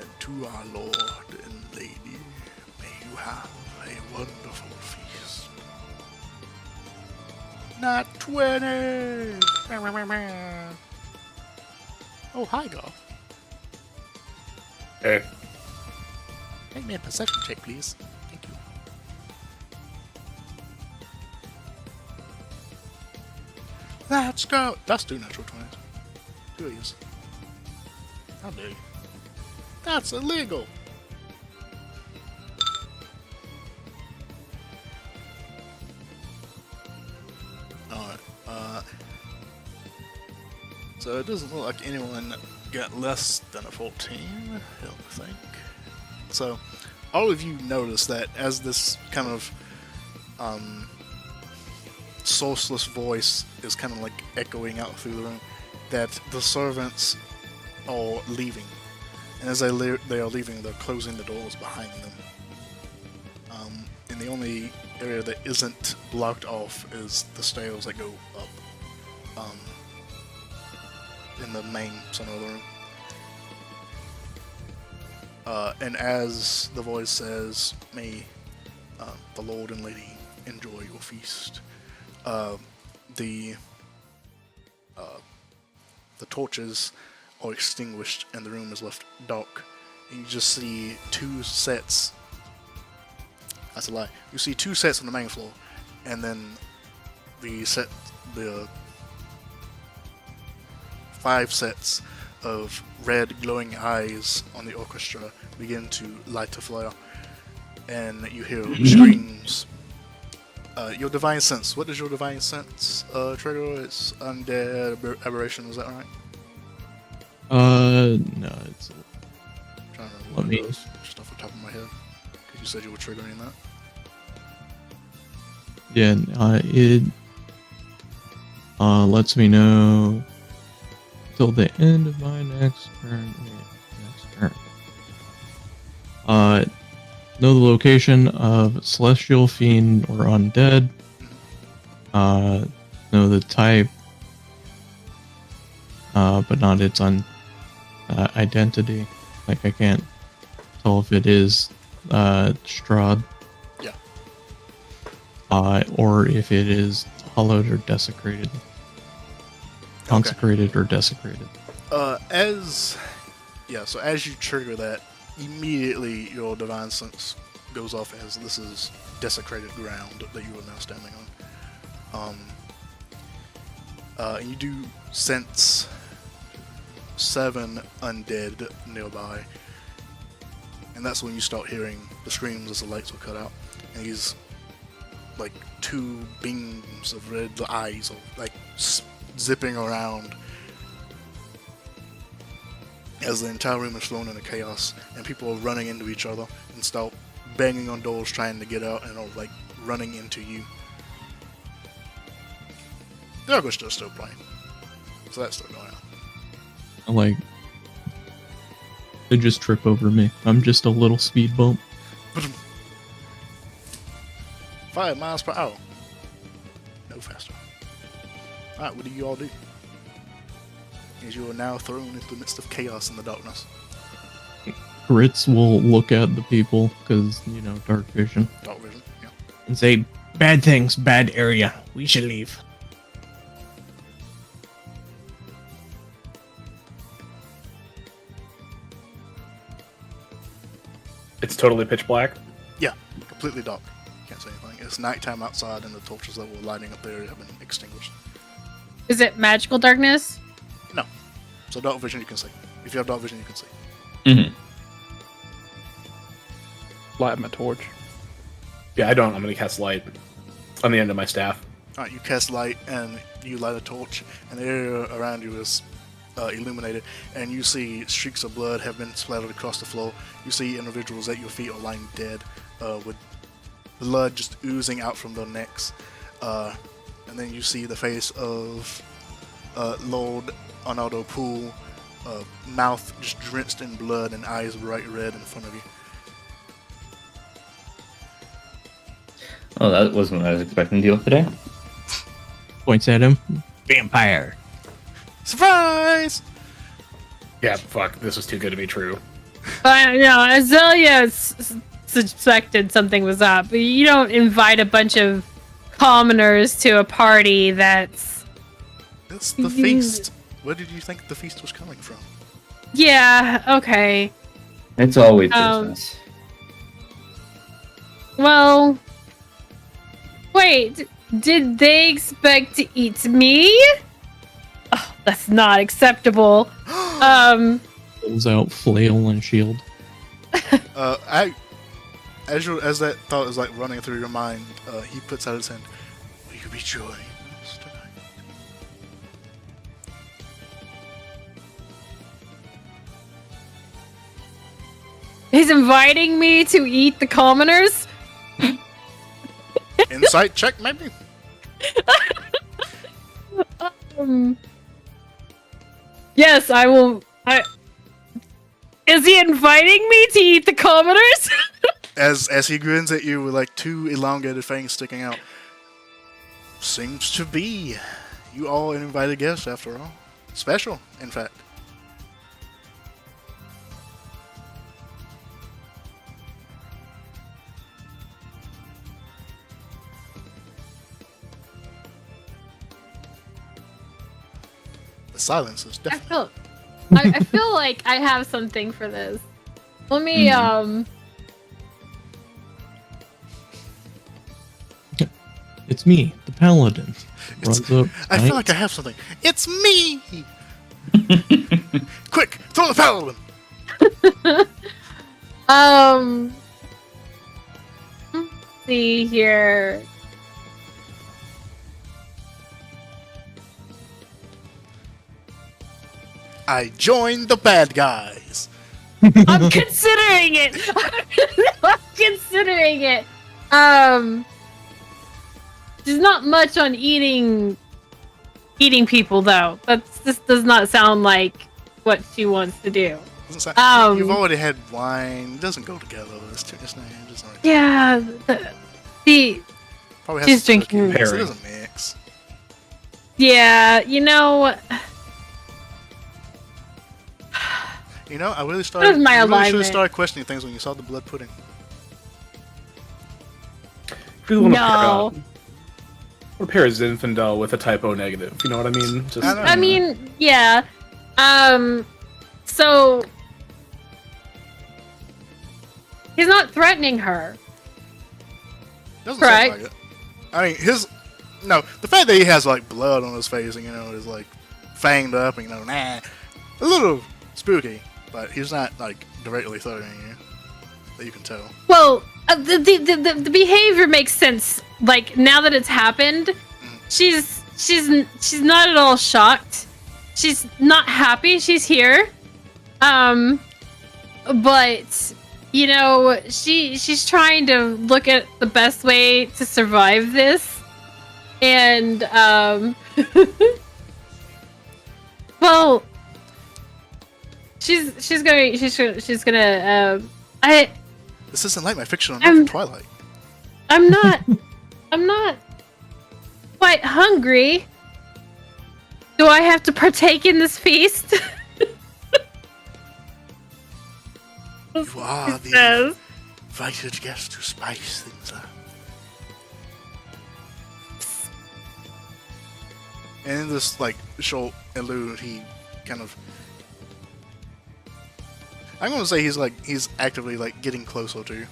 And to our Lord and Lady, may you have a wonderful feast. Not 20! Oh, hi, Golf. Hey. Make me a perception check, please. Thank you. Let's go! That's 2 natural 20s. 2 of these. How dare you? That's illegal! Alright, so it doesn't look like anyone got less than a 14, I don't think. So, all of you notice that as this kind of sourceless voice is kind of like echoing out through the room, that the servants are leaving. And as they are leaving, they're closing the doors behind them. And the only area that isn't blocked off is the stairs that go up in the main center of the room. And as the voice says, may the Lord and Lady enjoy your feast. The torches are extinguished and the room is left dark. And you just see 2 sets. That's a lie. You see 2 sets on the main floor, and then the 5 sets of red glowing eyes on the orchestra begin to light a flare, and you hear screams. Your divine sense. What does your divine sense trigger? It's undead aberration. Is that right? No, it's I'm trying to Let remember me- those just off the top of my head. Because you said you were triggering that. yeah. It lets me know till the end of my next turn. Know the location of celestial, fiend, or undead. Know the type but not its identity. Like, I can't tell if it is Strahd. Yeah. Or if it is hollowed or desecrated. Consecrated or desecrated. So as you trigger that, immediately your divine sense goes off as this is desecrated ground that you are now standing on. And you do sense 7 undead nearby, and that's when you start hearing the screams as the lights will cut out, and these like 2 beams of red eyes are like zipping around as the entire room is thrown into chaos, and people are running into each other and start banging on doors trying to get out, and are like running into you. The Ogre's still playing, so that's still going on. Like, they just trip over me. I'm just a little speed bump. 5 miles per hour. No faster. Alright, what do you all do? As you are now thrown into the midst of chaos in the darkness. Grits will look at the people, because, dark vision. Dark vision, yeah. And say, bad things, bad area. We should leave. It's totally pitch black. Yeah, completely dark. Can't say anything. It's nighttime outside, and the torches that were lighting up there have been extinguished. Is it magical darkness? No. So dark vision you can see. If you have dark vision you can see. Mm-hmm. Light my torch. Yeah, I don't. I'm gonna cast light on the end of my staff. Alright, you cast light and you light a torch, and the area around you is illuminated, and you see streaks of blood have been splattered across the floor. You see individuals at your feet are lying dead, with blood just oozing out from their necks. And then you see the face of Lord Arnaldo Poole, mouth just drenched in blood and eyes bright red in front of you. Oh, that wasn't what I was expecting to deal with today. Points at him. Vampire. Surprise! Yeah, fuck. This was too good to be true. Azalea suspected something was up. But you don't invite a bunch of commoners to a party that's... It's the feast. Where did you think the feast was coming from? Yeah, okay. It's always business. Well... Wait, did they expect to eat me? Oh, that's not acceptable. Pulls out flail and shield. As that thought is like running through your mind, he puts out his hand. Will you be joining us tonight? He's inviting me to eat the commoners? Insight check, maybe? Yes, I will. Is he inviting me to eat the commoners? As he grins at you with like 2 elongated fangs sticking out. Seems to be. You all an invited guest after all. Special, in fact. The silence is definitely... I feel like I have something for this. Let me, It's me, the paladin. Runs up, I feel like I have something. It's me! Quick, throw the paladin! Let's see here. I joined the bad guys. I'm considering it. I'm considering it. There's not much on eating people though. This does not sound like what she wants to do. You've already had wine. It doesn't go together. It's not. Yeah. Probably She's drinking. It doesn't mix. Yeah, You know, I really What started. is my You really should have alignment? started questioning things when you saw the blood pudding. If you want No. to pair Zinfandel with a typo negative, you know what I mean? Just I know. I mean, yeah. So he's not threatening her. Doesn't Correct. sound like it. I mean, the fact that he has like blood on his face and is like fanged up and a little spooky, but he's not like directly threatening you. That you can tell. Well, the behavior makes sense. Like now that it's happened, she's not at all shocked. She's not happy. She's here. But she's trying to look at the best way to survive this, and well, she's gonna This isn't like my fictional novel Twilight. I'm not quite hungry. Do I have to partake in this feast? You are It the says. invited guest to spice things up. And in this like short allude, he kind of. I'm gonna say he's actively like getting closer to you.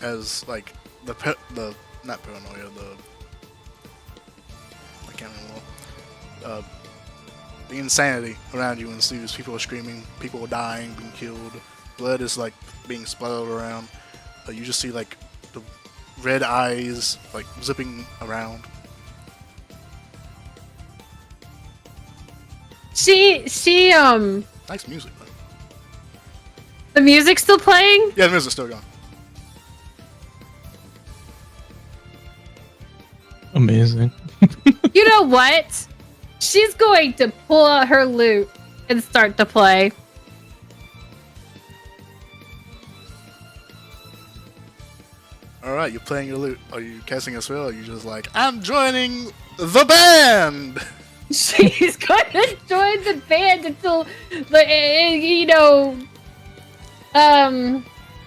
As like the not paranoia, I can't remember. The insanity around you ensues. People are screaming, people are dying, being killed. Blood is like being splattered around. You just see like the red eyes like zipping around. She Nice music, though. the music's still playing? Yeah, the music's still going. Amazing. You know what? She's going to pull out her lute and start to play. Alright, you're playing your lute. Are you casting a spell? Or are you just like, I'm joining the band? She's going to join the band until,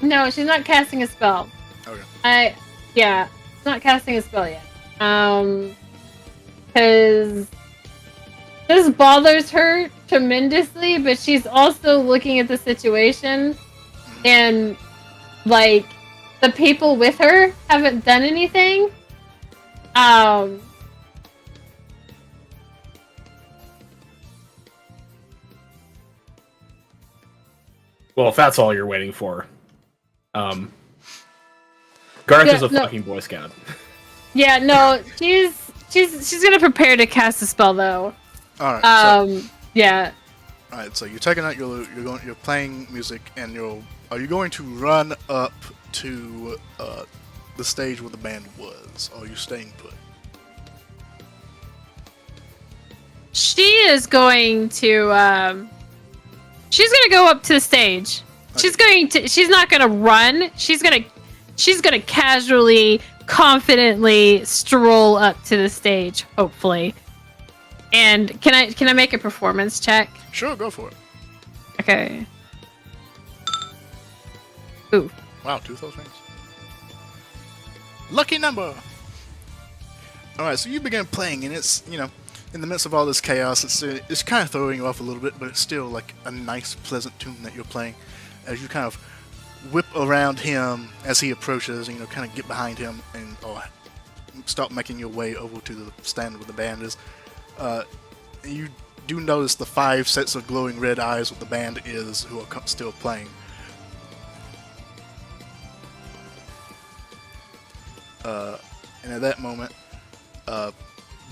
no, she's not casting a spell. Okay. She's not casting a spell yet. Because this bothers her tremendously, but she's also looking at the situation, and, like, the people with her haven't done anything. Well, if that's all you're waiting for, Garth is a fucking Boy Scout. Yeah, no, she's gonna prepare to cast a spell though. Alright. Yeah. Alright, so you're taking out your lute, you're playing music, and are you going to run up to the stage where the band was, or are you staying put? She is going to she's gonna go up to the stage. Okay. She's not gonna run. She's gonna casually, confidently stroll up to the stage, hopefully. And can I make a performance check? Sure, go for it. Okay. Ooh. Wow, 2 of those rings. Lucky number! Alright, so you begin playing, and it's, in the midst of all this chaos, it's kind of throwing you off a little bit, but it's still like a nice, pleasant tune that you're playing. As you kind of whip around him as he approaches, kind of get behind him and start making your way over to the stand where the band is. You do notice the 5 sets of glowing red eyes where the band is, who are still playing. And at that moment,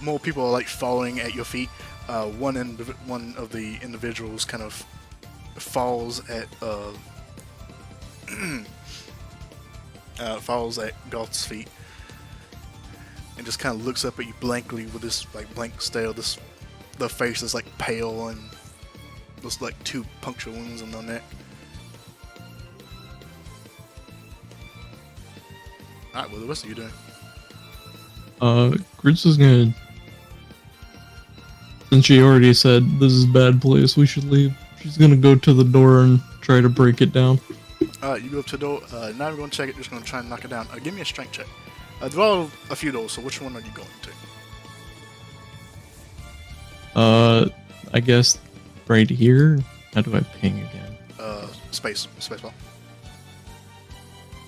more people are like falling at your feet. One of the individuals kind of falls at Goth's feet, and just kind of looks up at you blankly with this like blank stare. The face is like pale and looks like 2 puncture wounds on the neck. Alright, what are the rest of you doing? Grits is gonna. Since she already said this is a bad place, we should leave. She's gonna go to the door and try to break it down. You go up to the door. Not even going to check it. Just going to try and knock it down. Give me a strength check. There are a few doors, so which one are you going to? I guess right here. How do I ping again? Space bar.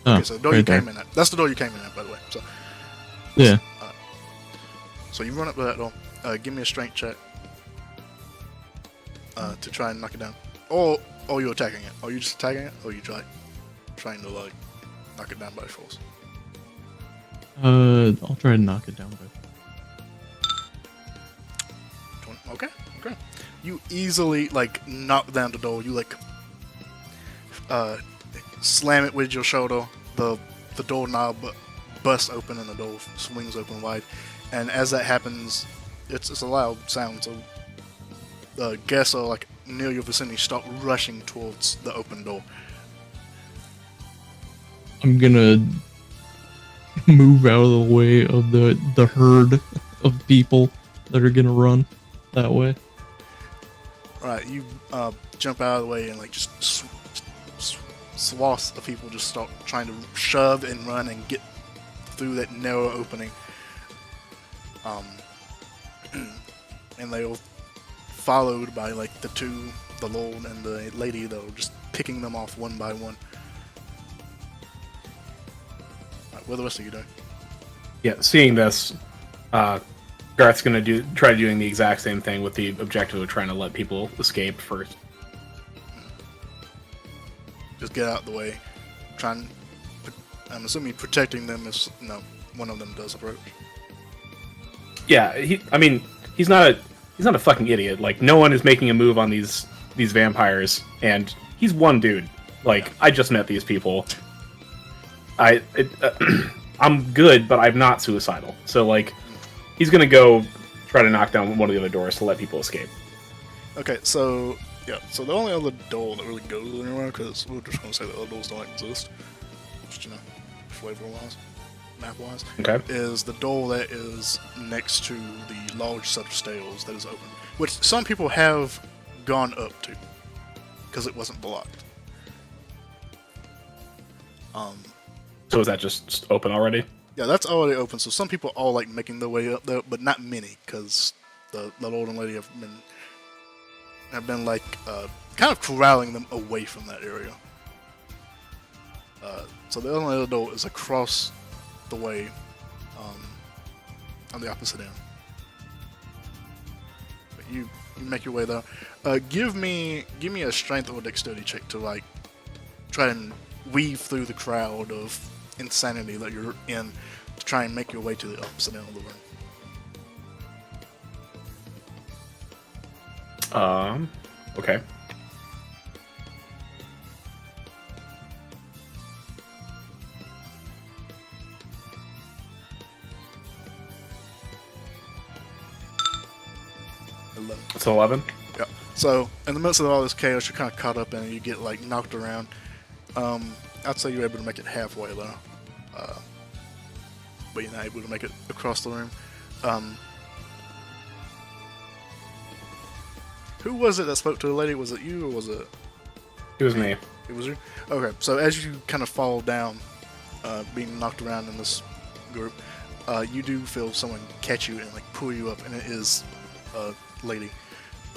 Oh, Okay, so the door right you there. came in at. That's the door you came in at, by the way. So, Yeah. so you run up to that door. Give me a strength check. To try and knock it down. Or you're attacking it. Or you just attacking it, or you trying to like knock it down by force. I'll try to knock it down by. Okay. You easily like knock down the door. You like slam it with your shoulder. The doorknob busts open and the door swings open wide. And as that happens, it's a loud sound. So guests are like near your vicinity start rushing towards the open door. I'm gonna move out of the way of the herd of people that are gonna run that way. Alright, you jump out of the way and like just swaths of people just start trying to shove and run and get through that narrow opening. And they all followed by like the Lord and the lady that were just picking them off one by one. Alright, what are the rest of you doing? Yeah, seeing this, Garth's gonna try doing the exact same thing with the objective of trying to let people escape first. Just get out of the way. I'm assuming protecting them is one of them does approach. Yeah, he's not a fucking idiot. Like, no one is making a move on these vampires, and he's one dude. Like, I just met these people. I'm good, but I'm not suicidal. So, like, he's gonna go try to knock down one of the other doors to let people escape. Okay, so so the only other door that really goes anywhere, because we're just gonna say that other doors don't exist, just flavor-wise, map-wise, Okay. is the door that is next to the large set of stairs that is open, which some people have gone up to, because it wasn't blocked. So is that just open already? Yeah, that's already open, so some people are like making their way up there, but not many, because the Lord and Lady have been like kind of corralling them away from that area. So the only other door is across the way, on the opposite end. But you make your way there. Give me a strength or dexterity check to like try and weave through the crowd of insanity that you're in to try and make your way to the opposite end of the room. Okay. It's 11. Yeah. So in the midst of all this chaos, you're kind of caught up in it. You get like knocked around. I'd say you're able to make it halfway though, but you're not able to make it across the room. Who was it that spoke to the lady? Was it you or was it? It was me. It was you. Okay. So as you kind of fall down, being knocked around in this group, you do feel someone catch you and like pull you up, and it is a lady.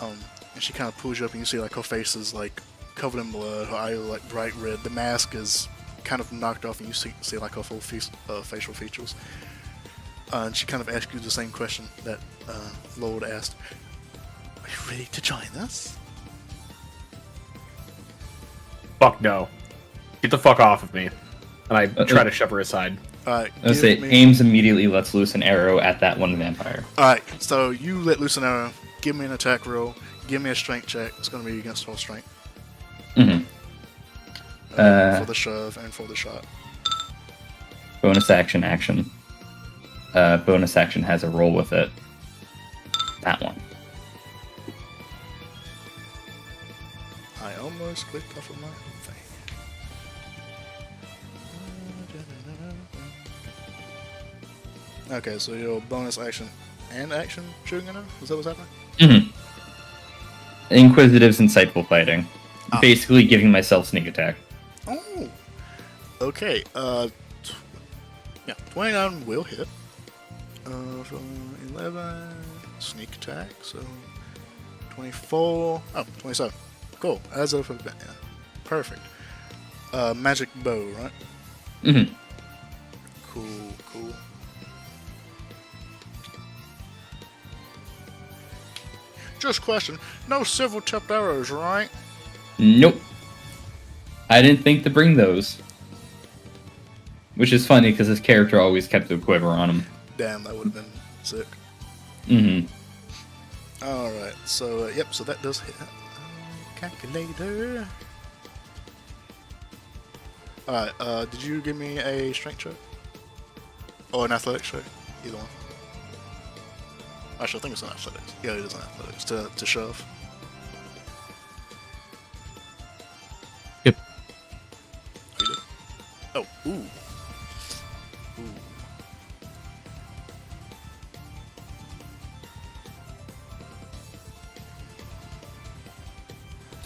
And she kind of pulls you up, and you see like her face is like covered in blood, her eyes are like bright red. The mask is kind of knocked off, and you see like her full facial features. And she kind of asks you the same question that Lord asked. Are you ready to join us? Fuck no. Get the fuck off of me. And I try to shove her aside. Alright, I say Ames immediately lets loose an arrow at that one vampire. Alright, so you let loose an arrow. Give me an attack roll. Give me a strength check. It's going to be against her strength. Mm-hmm. For the shove and for the shot. Bonus action. Bonus action has a roll with it. That one. I almost clicked off of my thing. Okay, so your bonus action and action shooting at her? Is that what's happening? Mm-hmm. Inquisitive's insightful fighting. Ah. Basically giving myself sneak attack. Oh! Okay, yeah, 29 will hit. So 11, sneak attack, so 24, 27. Cool, as of, yeah, perfect. Magic bow, right? Mm-hmm. Cool. Just question, no silver tipped arrows, right? Nope. I didn't think to bring those. Which is funny because this character always kept a quiver on him. Damn, that would have been sick. Mm-hmm. Alright, so, yep, so that does hit. Calculator. Alright, did you give me a strength check? Or an athletics check? Either one. Actually, I think it's an athletics. Yeah, it is an athletics to shove. Yep. You did? Oh, ooh.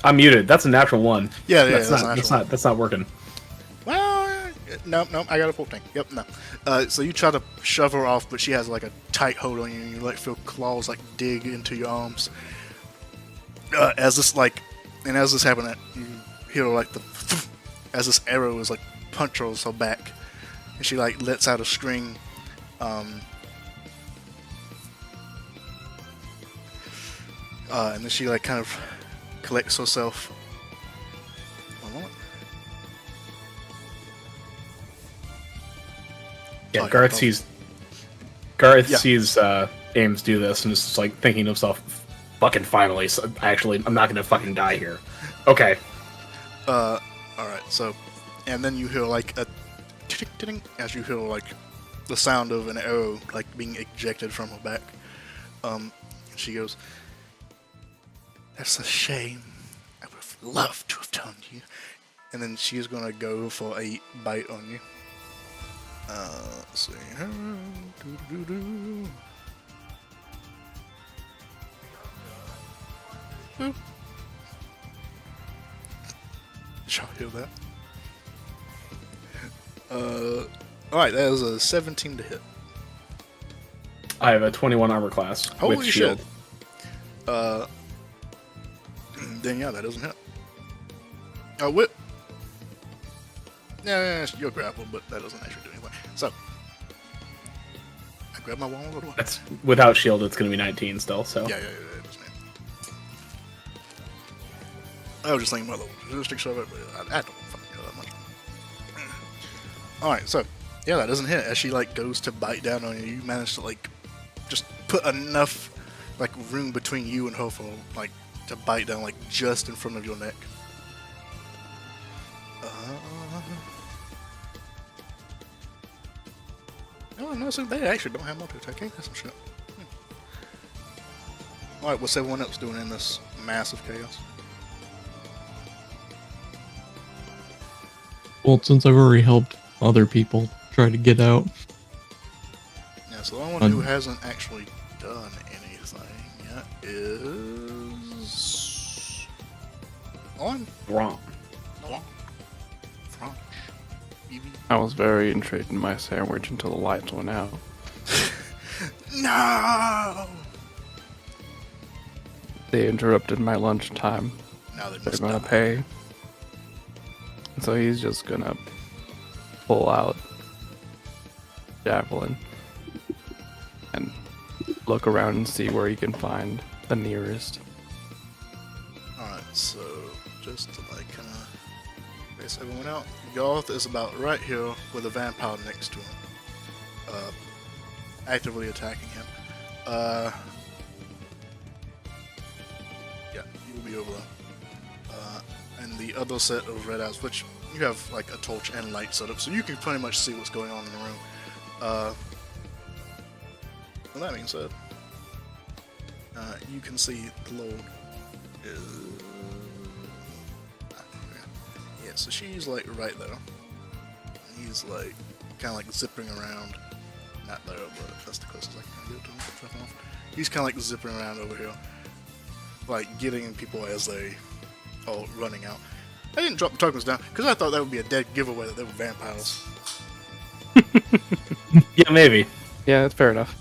I'm muted. That's a natural one. Yeah, that's that's not. a That's natural not. That's not working. Well, no, I got a 14. Yep, no. So you try to shove her off, but she has like a tight hold on you, and you like feel claws like dig into your arms. As this happened, you hear like as this arrow is like punctures her back, and she like lets out a string. And then she like kind of collects herself. One moment. Yeah, Oh, Garth yeah, sees. Yeah. sees Ames do this and is just like thinking to himself, "Fucking finally! So actually, I'm not gonna fucking die here." Okay. All right. So, and then you hear like a ting as you hear like the sound of an arrow like being ejected from her back. She goes, "That's a shame. I would have loved to have told you." And then she's gonna go for a bite on you. Let's see. Boop. Shall I hear that? Alright, that is a 17 to hit. I have a 21 armor class Holy with shield. shit. Then yeah, that doesn't hit. Whip. Yeah, you're grappled, but that doesn't actually do anything. So, I grab my wall a little. That's without shield. It's gonna be 19 still. So Yeah, it doesn't hit. I was just thinking about the logistics of it, but I don't fucking know that much. Alright, so, yeah, that doesn't hit. As she, like, goes to bite down on you, you manage to, like, just put enough, like, room between you and her for, like, to bite down, like, just in front of your neck. Oh, no, so they actually don't have multi-attack. Okay, that's some shit. Alright, what's everyone else doing in this massive chaos? Well, since I've already helped other people try to get out, Yeah, so the only one who hasn't actually done anything yet is... On? wrong. Franch. Evie. I was very intrigued in my sandwich until the lights went out. No! They interrupted my lunchtime. Now they They're must gonna die. pay. So he's just gonna pull out javelin and look around and see where he can find the nearest. Alright, so just to like kind of base everyone out, Garth is about right here with a vampire next to him, actively attacking him. Yeah, you'll be over there. And the other set of red eyes, which you have like a torch and light set up, so you can pretty much see what's going on in the room. With that being said, you can see the Lord is... Yeah, so she's like right there. He's like kind of like zipping around. not there, but that's the closest I can get to him. Drop him off. He's kind of like zipping around over here, like getting people as they are running out. I didn't drop the tokens down because I thought that would be a dead giveaway that they were vampires. Yeah, maybe. Yeah, that's fair enough.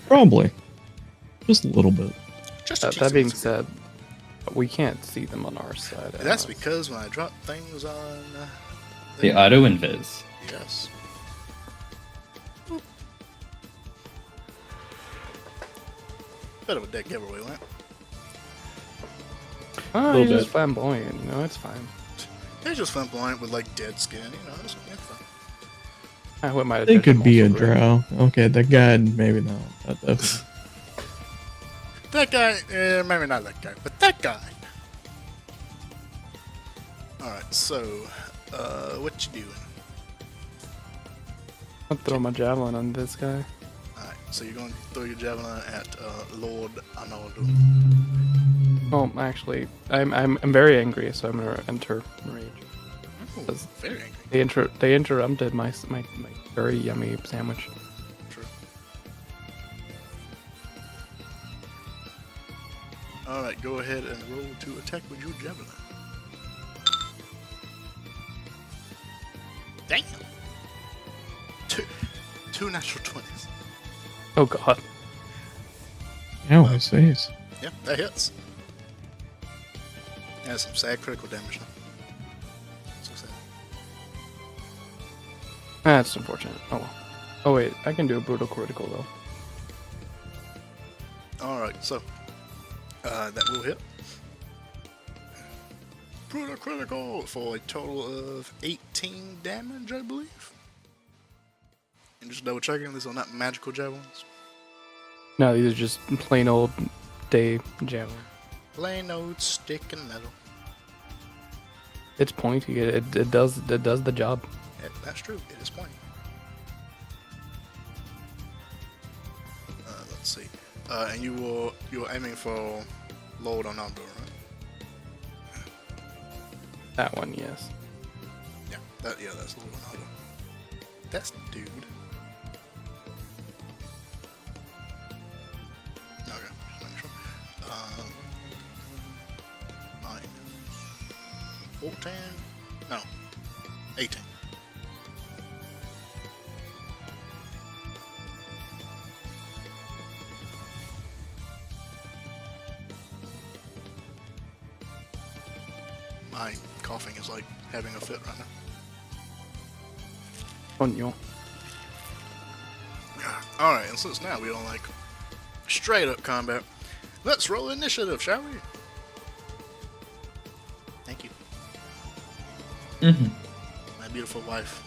Probably. Just a little bit. Just a That being teensy bit. said, we can't see them on our side. That's because when I drop things on The auto invis. yes. Bit of a dead giveaway, right? Oh, Little he's just bit. flamboyant. No, it's fine. They're just flamboyant with like dead skin, it's fine. I wouldn't mind. They could be a drow. Okay, that guy, maybe not. That guy, maybe not that guy, but that guy. Alright, so, what you doing? I'll throw my javelin on this guy. Alright, so you're going to throw your javelin at Lord Arnaldo. Oh, actually, I'm very angry, so I'm gonna enter rage. Ooh, Does- very angry. They interrupted my very yummy sandwich. True. Alright, go ahead and roll to attack with your javelin. Damn! Two natural 20s. Oh god. Ow, his face. Yeah, that hits. That's some sad critical damage though. So sad. That's unfortunate. Oh well. Oh wait, I can do a brutal critical though. Alright, so that will hit. Brutal critical for a total of 18 damage, I believe. And just double checking, these are not magical javelins. No, these are just plain old day javelin. Plain old stick and metal. It's pointy. It does the job. Yeah, that's true, it is pointy. Let's see. And you're aiming for Lord Arnaldo, right? That one, yes. Yeah, that's Lord Arnaldo. That's the dude. Okay, just making sure. Minus 14? No, 18. My coughing is like having a fit right now. Coño. Alright, and since now we don't like straight up combat, let's roll initiative, shall we? Thank you. Mm-hmm. My beautiful wife.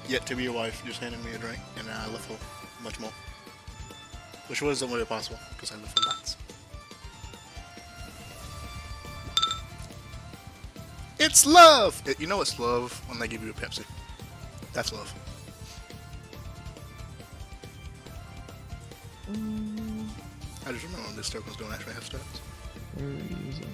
Yet to be your wife, just handed me a drink, and I left for much more. Which was only possible, because I left for lots. It's love! You know it's love when they give you a Pepsi. That's love. I just remember when this tokens don't actually have stats. Where is it?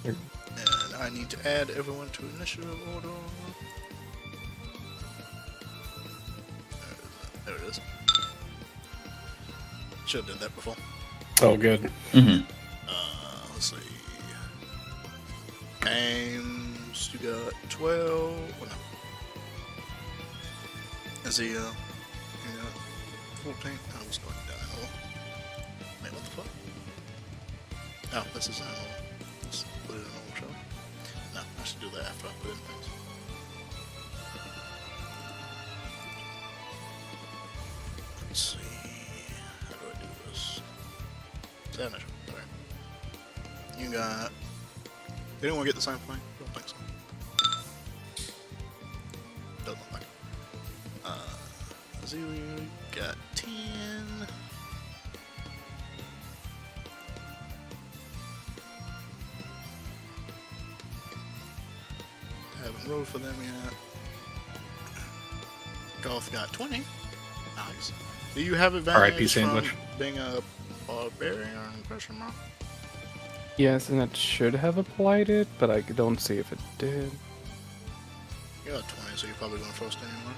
There. And I need to add everyone to initiative order. There it is. Should have done that before. Oh, good. Mm-hmm. Let's see. Ames, you got 12. Oh, no. Is he, you got 14? I was going down. Oh. Wait, what the fuck? Oh, this is animal. Let's put it in normal, shall we? No, I should do that after I put in things. Let's see. How do I do this? Is that initial? Alright. You got. Did anyone get the same thing? I don't think so. Doesn't look like it. Zulu got 10. Haven't rolled for them yet. Golf got 20. Nice. Do you have advantage R.I.P. from sandwich. being a barbarian? Question mark. Yes, and it should have applied it, but I don't see if it did. You're at 20, so you're probably going first anyway.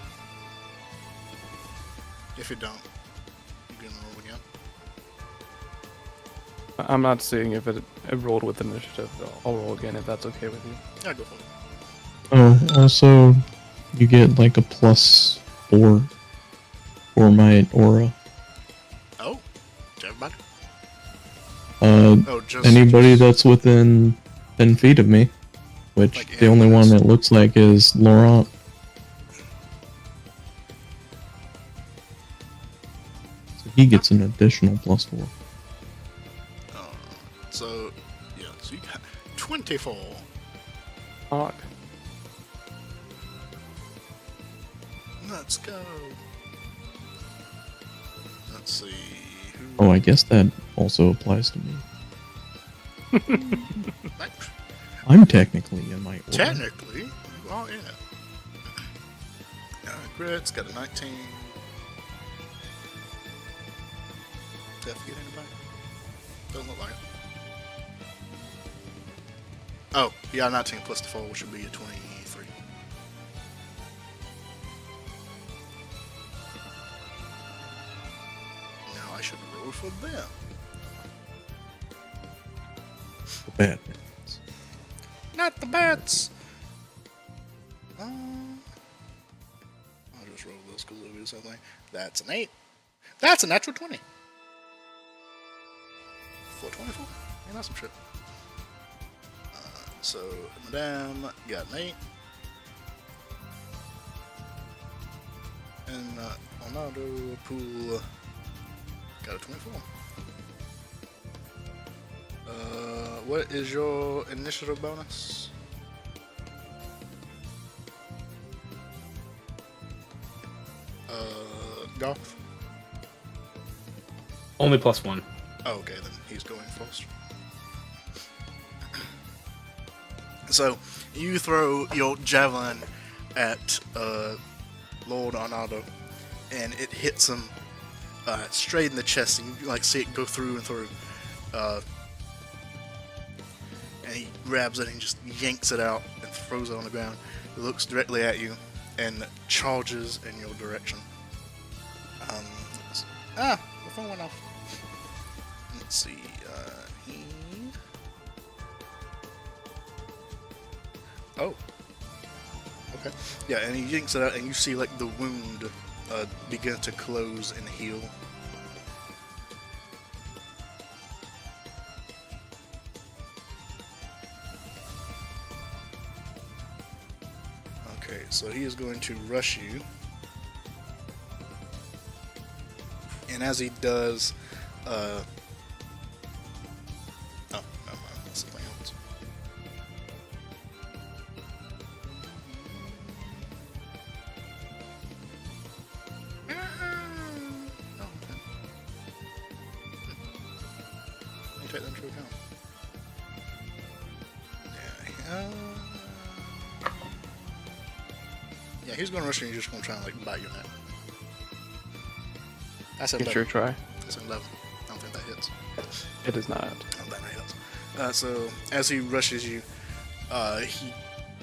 If you don't, you can roll again. I'm not seeing if it rolled with initiative. I'll roll again if that's okay with you. Yeah, go for it. Oh, also, you get like a +4 for my aura. Oh, to everybody? Just Anybody that's within 10 feet of me, which Like the only one enemies. that looks like is Laurent. So he gets an additional +4. So, yeah, so you got 24. Fuck. Let's go. Let's see. Oh, I guess that also applies to me. I'm technically in my aura. Technically, you are in it. Grit's got a 19. Did I forget anybody? Doesn't look like it. Oh, yeah, 19 plus the 4, which would be a 23. Now I should roll for them. The bad man. Not the bats! I'll just roll this because it'll be the same thing. That's an 8. That's a natural 20. 424? Ain't that some shit? So, Madame got an 8. And Arnaldo Pool got a 24. What is your initiative bonus? Garth? Only +1. Oh, okay, then he's going first. So, you throw your javelin at Lord Arnaldo, and it hits him straight in the chest, and you like see it go through and through. And he grabs it and just yanks it out and throws it on the ground. He looks directly at you and charges in your direction. The phone went off. Let's see. Oh. Okay. Yeah, and he yanks it out, and you see like the wound begin to close and heal. Okay, so he is going to rush you. And as he does, oh, no, that's something else. Oh, okay. Let me take that into account. Yeah, he's going to rush you and he's just going to try and like bite your neck. I said You sure 11. try. That's an 11. I don't think that hits. It is not. I don't think that hits. So as he rushes you, he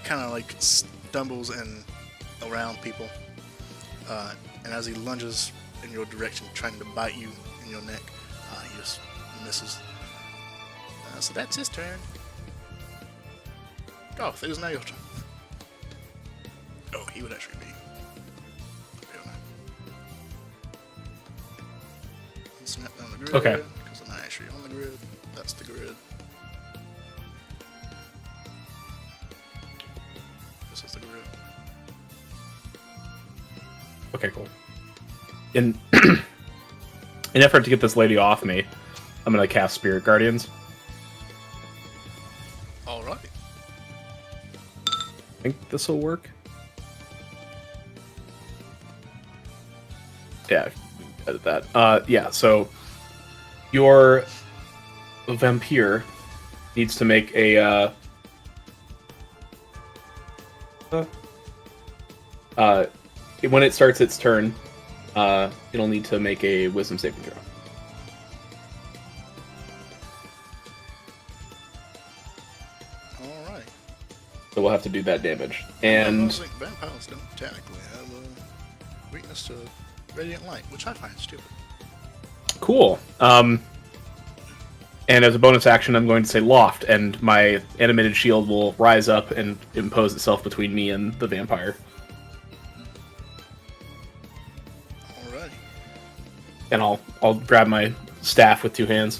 kind of like stumbles and around people, and as he lunges in your direction, trying to bite you in your neck, he just misses. So that's his turn. Oh, it is now your turn. Oh, he would actually be. Snap down the grid. Okay. Because I'm not actually on the grid. That's the grid. This is the grid. Okay, cool. In an effort to get this lady off me, I'm gonna cast Spirit Guardians. Alright. I think this will work. Yeah, edit that. Yeah, so your vampire needs to make a when it starts its turn, it'll need to make a wisdom saving throw. have to do that damage. I And think vampires don't technically have a weakness to radiant light, which I find stupid. cool. And as a bonus action, I'm going to say loft, and my animated shield will rise up and impose itself between me and the vampire. Alrighty. And I'll grab my staff with 2 hands.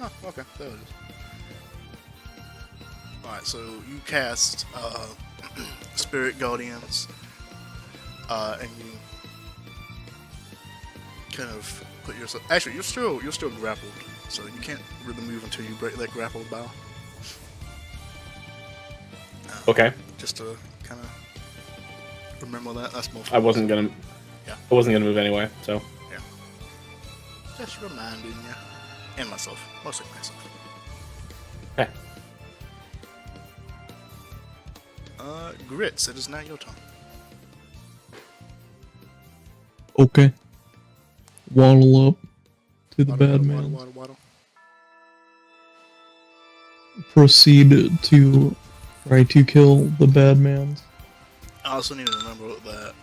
Oh, okay, there it is. Alright, so you cast Spirit Guardians, and you kind of put yourself. Actually, you're still grappled, so you can't really move until you break that grappled bow. Okay. Just to kind of remember that. That's more. I wasn't gonna move anyway, so. Just reminding you, and myself, mostly myself. Okay. Grits, it is now your turn. Okay. Waddle up to the bad Waddle, man. waddle, waddle. Proceed to try to kill the bad man. I also need to remember that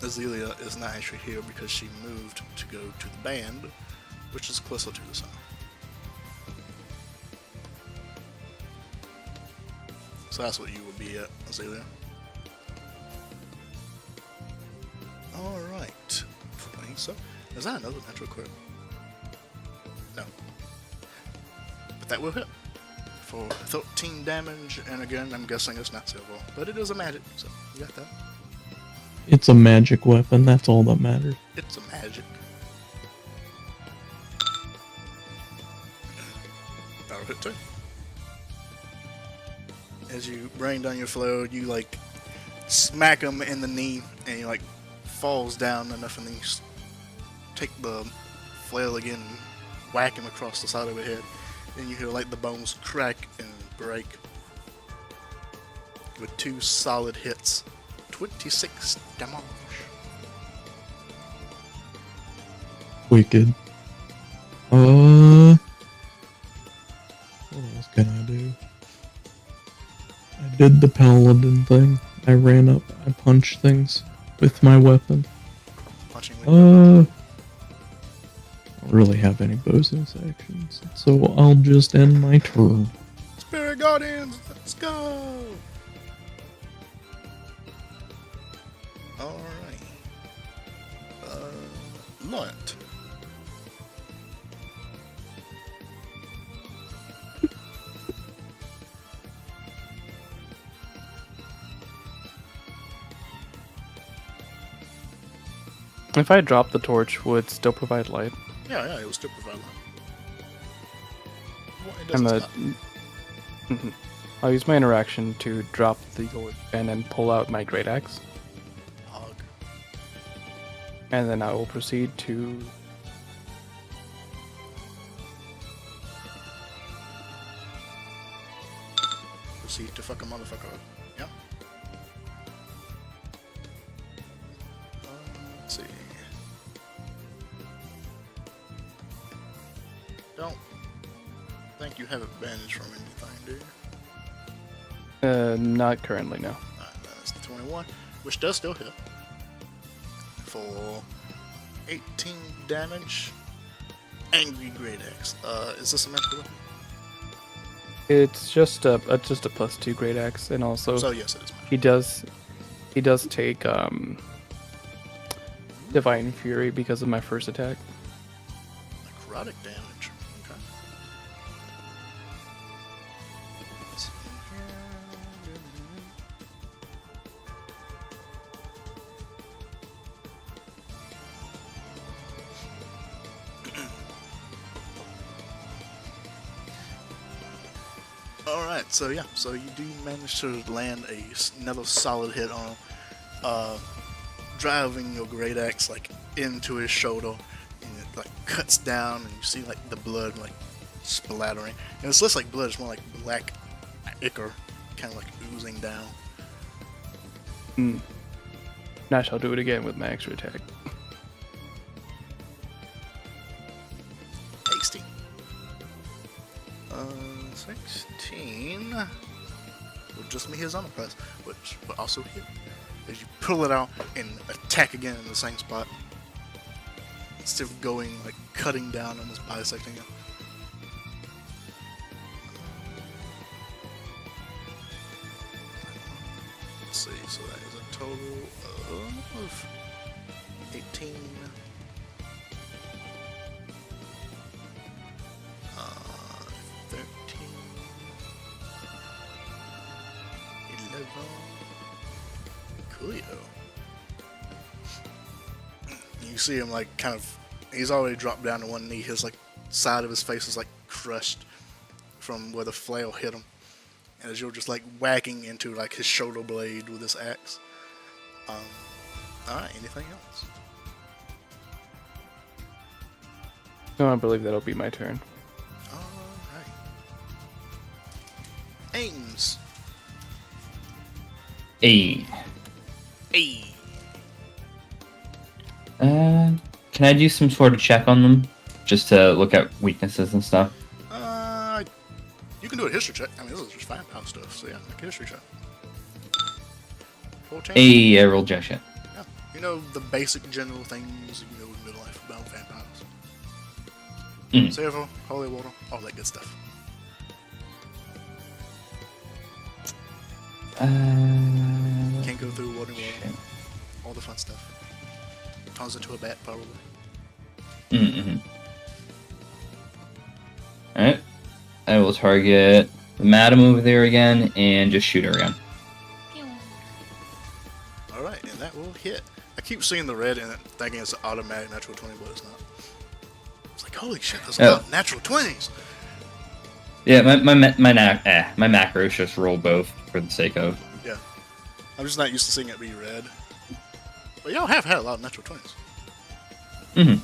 Azealia is not actually here because she moved to go to the band, which is closer to the sun. So that's what you would be at, Azealia. Alright. So, is that another natural crit? No. But that will hit. For 13 damage, and again, I'm guessing it's not silver, but it is a magic, so you got that. It's a magic weapon, that's all that matters. It's a magic. That'll hit too. As you bring down your flail, you like smack him in the knee, and he like falls down enough, and then you take the flail again and whack him across the side of his head. Then you hear like the bones crack and break. With 2 solid hits. 26 damage. Wicked. What else can I do? I did the paladin thing. I ran up, I punched things with my weapon. Punching with I don't really have any bonus actions, so I'll just end my turn. Spirit Guardians, let's go! Alright. Lunt. If I drop the torch, would it still provide light? Yeah, it will still provide light. Well, it I'm doesn't a. stop. Mhm. I'll use my interaction to drop the orb and then pull out my great axe, Hog. and then I will proceed to. Proceed to fuck a motherfucker up. Yeah. Let's see. Don't think you have advantage from anything, do you? Not currently, no. Alright, that's the 21, which does still hit. For 18 damage. Angry Great Axe. Is this a magical weapon? It's just a +2 great axe, and also So yes, it is magical. he does take divine fury because of my first attack. Necrotic damage. Okay. Let's see here. Alright, so yeah, so you do manage to land another solid hit on him, driving your great axe like into his shoulder, and it like cuts down, and you see like the blood like splattering, and it's less like blood, it's more like black ichor, kind of like oozing down. And I shall do it again with my extra attack. Tasty. 16 will just be his armor class, which will also hit. As you pull it out and attack again in the same spot. Instead of going, like, cutting down, almost bisecting it. Let's see, so that is a total of 18. 13. 11. Coolio. You see him, like, kind of, he's already dropped down to one knee. His, like, side of his face is, like, crushed from where the flail hit him. And as you're just, like, whacking into, like, his shoulder blade with this axe. Alright, anything else? No, I believe that'll be my turn. Alright. Ames. Hey. Hey. Can I do some sort of check on them? Just to look at weaknesses and stuff? You can do a history check. I mean, this is just firepower stuff, so yeah, make a history check. 14? Hey, I rolled jack shit. Yeah. You know the basic general things you know in middle life about vampires. Silver, holy water, all that good stuff. Can't go through water, all the fun stuff. Turns into a bat, probably. Alright. I will target the madam over there again and just shoot her again. Alright, and that will hit. I keep seeing the red and thinking it's an automatic natural 20, but it's not. It's like, holy shit, there's a lot of natural 20s! Yeah, my macros just roll both for the sake of. Yeah. I'm just not used to seeing it be red. But y'all have had a lot of natural 20s.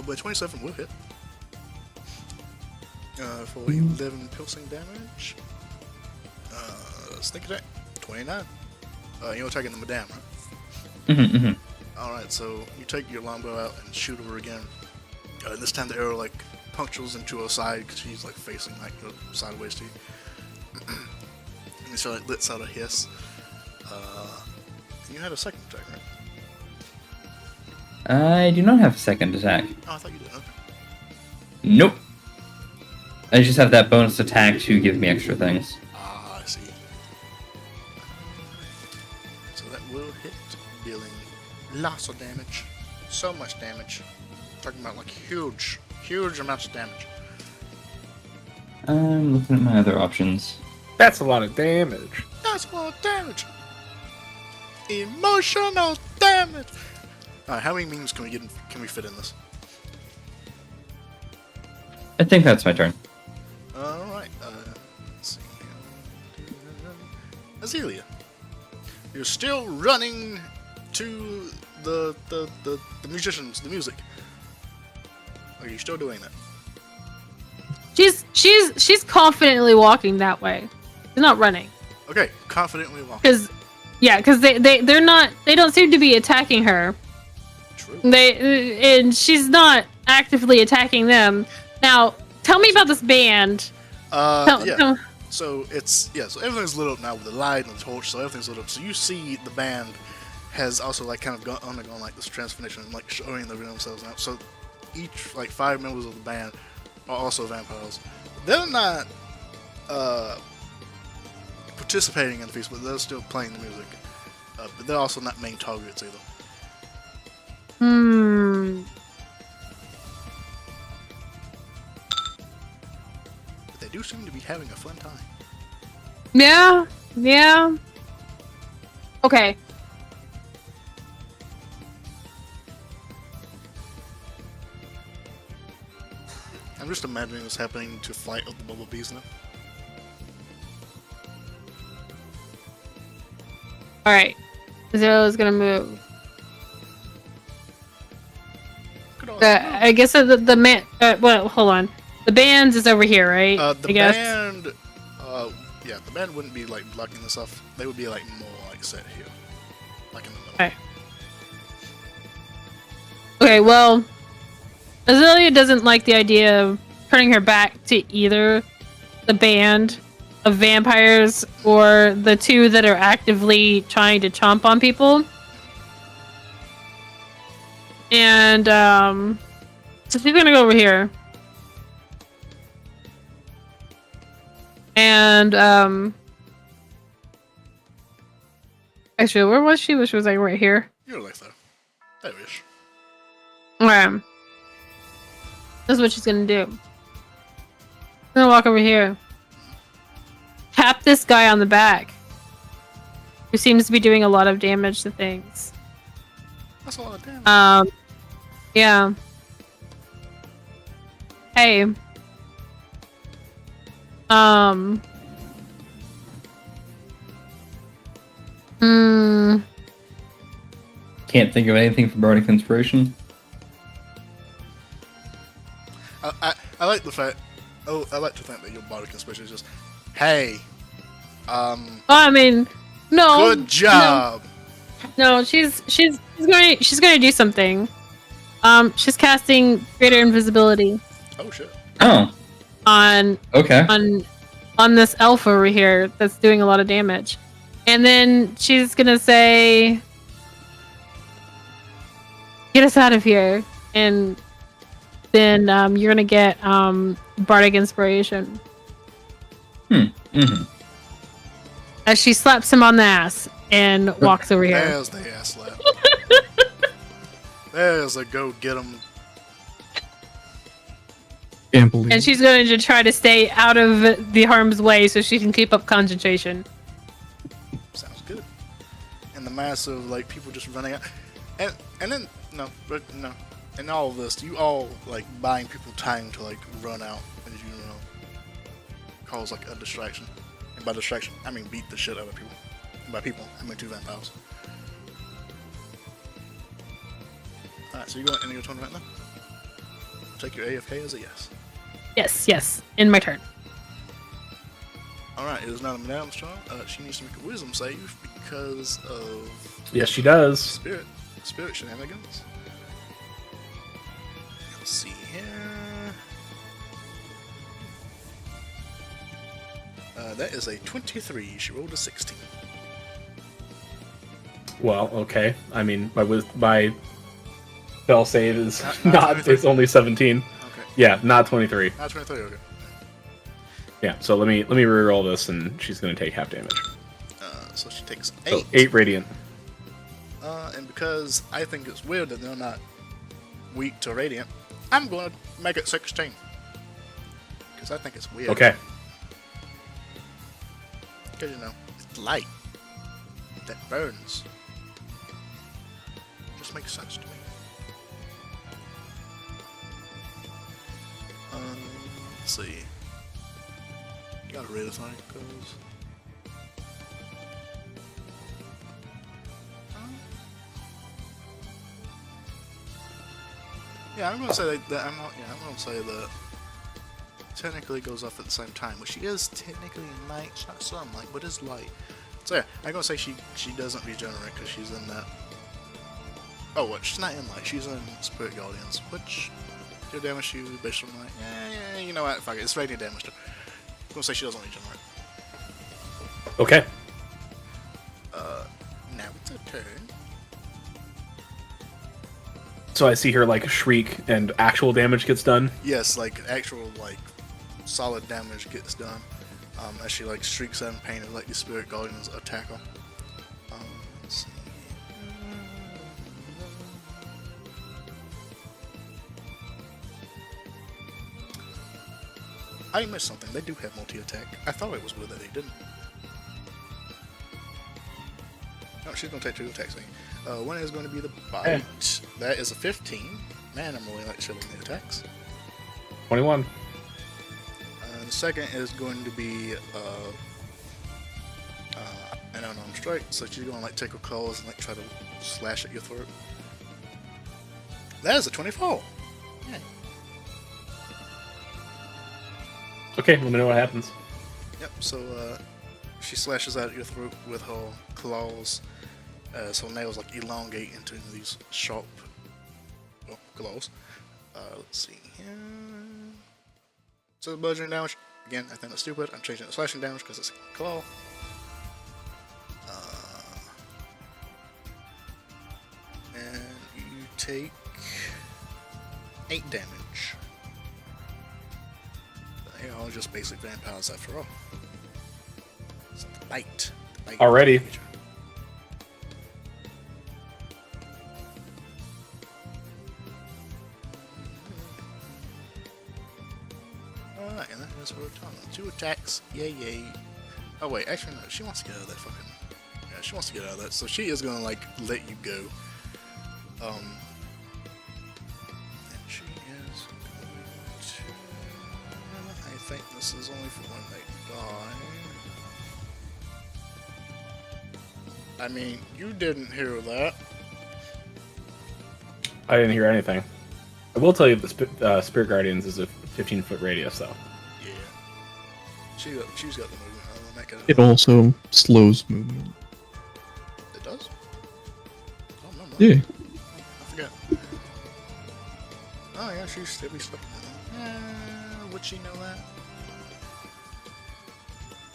But 27 will hit. For 11 piercing damage. Sneak attack, 29. You're attacking the madame, right? Alright, so you take your longbow out and shoot her again. And this time the arrow, like, punctures into her side because she's, like, facing, like, sideways to you. And she, like, lets out a hiss. And you had a second attack, right? I do not have a second attack. Oh, I thought you did. Okay. Nope. I just have that bonus attack to give me extra things. Ah, I see. So that will hit, dealing lots of damage. So much damage. Talking about, like, huge amounts of damage. I'm looking at my other options. That's a lot of damage. That's a lot of damage. Emotional damage. Alright, how many memes can we fit in this? I think that's my turn. Alright, let's see. Azealia. You're still running to the musicians, the music. Are you still doing that? She's confidently walking that way. She's not running. Okay, confidently walking. Because they don't seem to be attacking her. True. And she's not actively attacking them. Now, tell me about this band. Yeah. So so everything's lit up now with the light and the torch, so everything's lit up. So you see the band has also, like, kind of undergone, like, this transformation, like, showing themselves out. So each, like, 5 members of the band are also vampires. They're not participating in the feast, but they're still playing the music. But they're also not main targets either. But they do seem to be having a fun time. Yeah. Okay. I'm just imagining this happening to Flight of the Bumblebees now. Alright. Zero's gonna move. I guess the man. Well, hold on. The band is over here, right? The band. Yeah, the band wouldn't be, like, blocking this off. They would be, like, more, like, set here, like, in the middle. Okay. Okay. Well, Azealia doesn't like the idea of turning her back to either the band of vampires or the two that are actively trying to chomp on people. And so she's gonna go over here. And actually, where was she? She was like right here. You're like that. I wish. Okay. This is what she's gonna do. She's gonna walk over here. Tap this guy on the back. Who seems to be doing a lot of damage to things. That's a lot of damage. Yeah. Hey. Can't think of anything for Bardic Inspiration. I like the fact. Oh, I like to think that your Bardic Inspiration is just, hey, I mean, no. good job. No, she's going to do something. She's casting greater invisibility Oh shit. Oh, on okay. on this elf over here that's doing a lot of damage. And then she's gonna say, get us out of here. And then you're gonna get Bardic Inspiration. Mm-hmm. As she slaps him on the ass and walks over here. There's the ass slap. There's a go get him. Can't believe. And she's going to try to stay out of the harm's way so she can keep up concentration. Sounds good. And the mass of like people just running out, and then no, in all of this, you all like buying people time to like run out, and you know, cause like a distraction. And by distraction, I mean beat the shit out of people. And by people, I mean 2 vampires. Alright, so you going into your turn right now? Take your AFK as a yes. Yes, in my turn. Alright, it is not a Madame's turn. She needs to make a wisdom save because of Yes, she does. spirit shenanigans. Let's see here. That is a 23. She rolled a 16. Well, okay. I mean, my spell save is Not not. 23. It's only 17. Okay. Yeah, not 23. Not 23, okay. Yeah. So let me reroll this, and she's gonna take half damage. So she takes 8. So 8 radiant. And because I think it's weird that they're not weak to radiant, I'm going to make it 16. Because I think it's weird. Okay. Because, you know, it's light that burns. Just makes sense to me. Let's see. You gotta read this, because... Yeah, I'm gonna say that. I'm gonna say that. Technically, goes off at the same time, but she is technically in light. It's not sunlight, but it's light. So yeah, I'm gonna say she doesn't regenerate because she's in that. Oh, what? She's not in light. She's in Spirit Guardians, which your damage to you based on light. Yeah, you know what? Fuck it. It's radiant damage to her. I'm gonna say she doesn't regenerate. Okay. Now it's her turn. So I see her like shriek, and actual damage gets done. Yes, like actual like solid damage gets done as she like shrieks out in pain and like the Spirit Guardians attack her. Let's see. I missed something. They do have multi-attack. I thought it was weird that they didn't. Oh, she's gonna take 2 attacks. One is going to be the bite. That is a 15. Man, I'm really like chilling the attacks. 21. The second is going to be an unarmed strike, so she's going to like take her claws and like try to slash at your throat. That is a 24. Yeah. Okay, let me know what happens. Yep. So she slashes out at your throat with her claws. So nails like elongate into these sharp claws. Let's see here. So the bludgeoning damage, again, I think that's stupid. I'm changing it to slashing damage because it's a claw. And you take 8 damage. They are just basic vampires after all. It's the bite. The bite. Already. Alright, and that is her turn. 2 attacks. Yay, yay. Oh, wait, actually, no. She wants to get out of that fucking. Yeah, she wants to get out of that. So she is gonna, like, let you go. And she is going to. I think this is only for when they die. I mean, you didn't hear that. I didn't hear anything. I will tell you the Spirit Guardians is a 15-foot radius, though. Yeah. She's got the movement. I don't make it. It also slows movement. It does? Oh, no, no. Yeah. I forgot. Oh, yeah, she's still be slipping. Would she know that?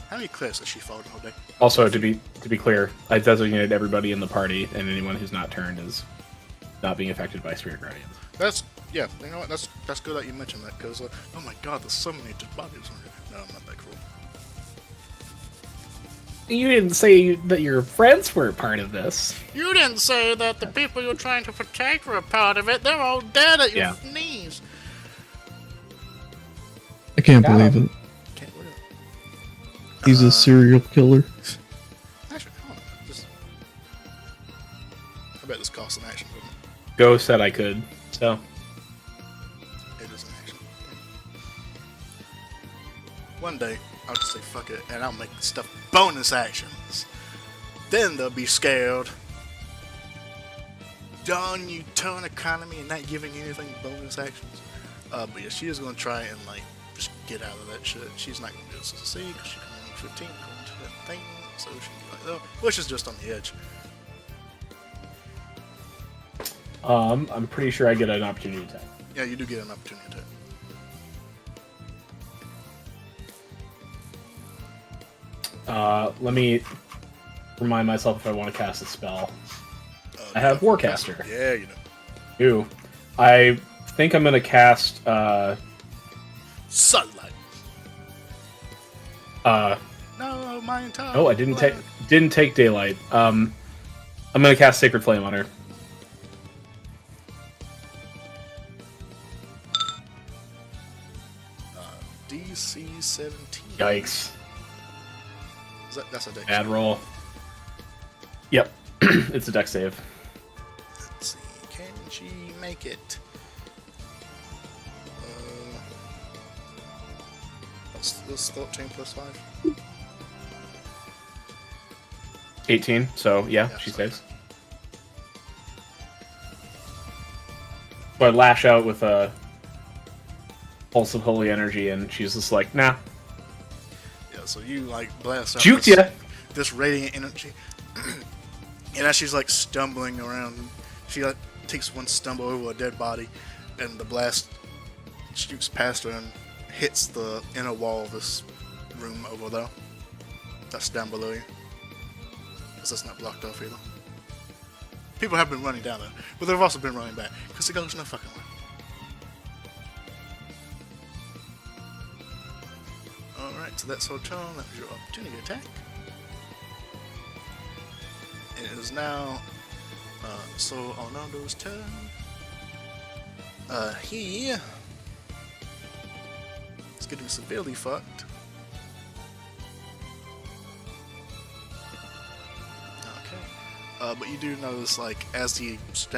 How many cliffs has she followed all day? Also, to be clear, I designated everybody in the party, and anyone who's not turned is not being affected by Spirit Guardians. That's, yeah, you know what, that's good that you mentioned that, because, oh my god, there's so many dead bodies on here. No, I'm not that cool. You didn't say that your friends were part of this. You didn't say that the people you're trying to protect were a part of it. They're all dead at your knees. I can't believe it. Can't believe it. He's a serial killer. Actually, hold on. I bet this costs an action, doesn't it? Go said I could, so. It is an action. One day, I'll just say fuck it, and I'll make stuff bonus actions. Then they'll be scared. Darn you, turn economy and not giving anything bonus actions. But yeah, she is gonna try and like just get out of that shit. She's not gonna be able to succeed because she can only 15 according to that thing, so she can be like that, which is just on the edge. I'm pretty sure I get an opportunity attack. Yeah, you do get an opportunity attack. Let me remind myself if I want to cast a spell. I have Warcaster. Yeah, you know. Ooh. I think I'm gonna cast Sunlight. No, my entire. Oh, I didn't take daylight. I'm gonna cast Sacred Flame on her. DC 17. Yikes. That's a dex. Bad roll. Yep. It's a dex save. Let's see. Can she make it? That's 13 plus 5. 18, so yeah, she sorry. saves. So I lash out with a pulse of holy energy, and she's just like, nah. Yeah, so you like blast out Juked ya! this radiant energy. And as she's like stumbling around, she like takes one stumble over a dead body, and the blast shoots past her and hits the inner wall of this room over there. That's down below you. Because that's not blocked off either. People have been running down there, but they've also been running back, because it goes no fucking way. Alright, so that's her turn. That was your opportunity attack. And it is now so Arnaldo's turn. He is getting severely fucked. Okay. But you do notice, like, as he is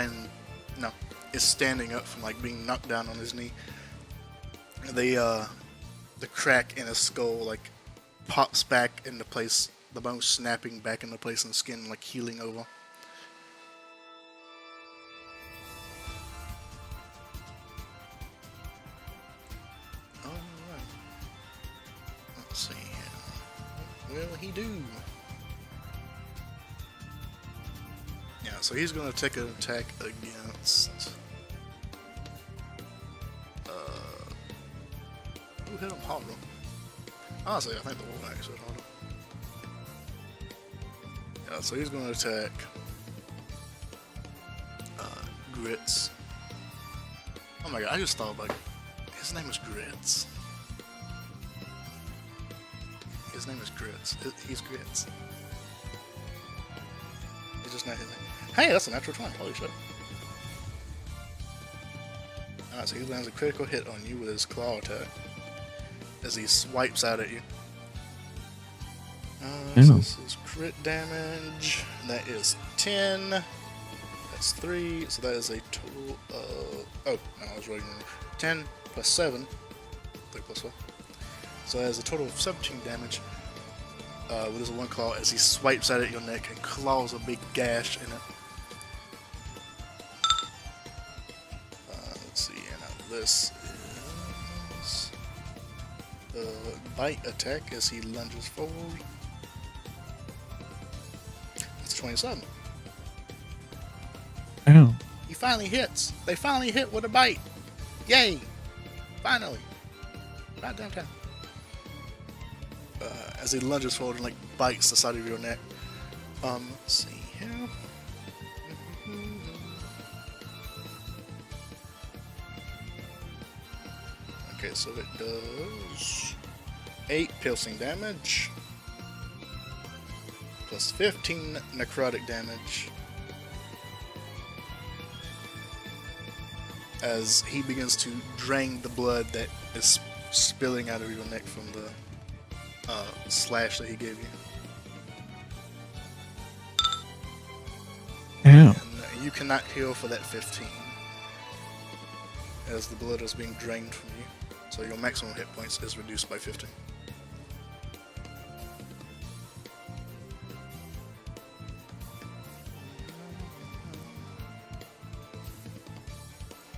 standing up from like being knocked down on his knee, the crack in his skull like pops back into place, the bone snapping back into place, and the skin like healing over. Alright. Let's see here. What will he do? Yeah, so he's gonna take an attack against who hit him harder? Honestly, I think the wolf axe hit harder. Yeah, so he's going to attack Grits. Oh my god, I just thought about it. His name is Grits. His name is Grits. He's Grits. He's just not his name. Hey, that's a natural 20. Holy shit. Alright, so he lands a critical hit on you with his claw attack as he swipes out at you. So this is crit damage. That is 10. That's 3. So that is a total of. Oh, no, I was writing wrong. 10 plus 7. 3 plus 4. So that is a total of 17 damage with his one claw as he swipes out at your neck and claws a big gash in it. Let's see, and now this is the bite attack as he lunges forward. That's a 27. Ow. He finally hits. They finally hit with a bite. Yay! Finally. Right downtown. As he lunges forward and like bites the side of your neck. Let's see here. Okay, so it does 8 piercing damage plus 15 necrotic damage as he begins to drain the blood that is spilling out of your neck from the slash that he gave you. Ow. And you cannot heal for that 15 as the blood is being drained from you. So your maximum hit points is reduced by 15.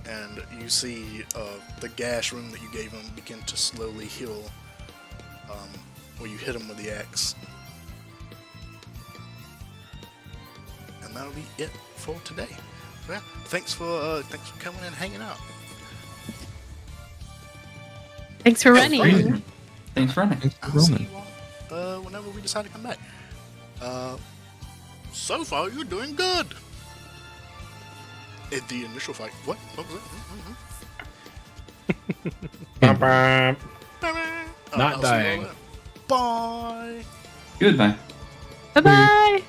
And you see the gash wound that you gave him begin to slowly heal where you hit him with the axe. And that'll be it for today. So yeah, thanks for coming and hanging out. Thanks for running. Great. Thanks for running. Thanks for I'll see rolling. you all whenever we decide to come back. So far, you're doing good. In the initial fight. What? What was it? Bum, bum. I'll Not see you all dying. later. Bye. Goodbye. Bye bye.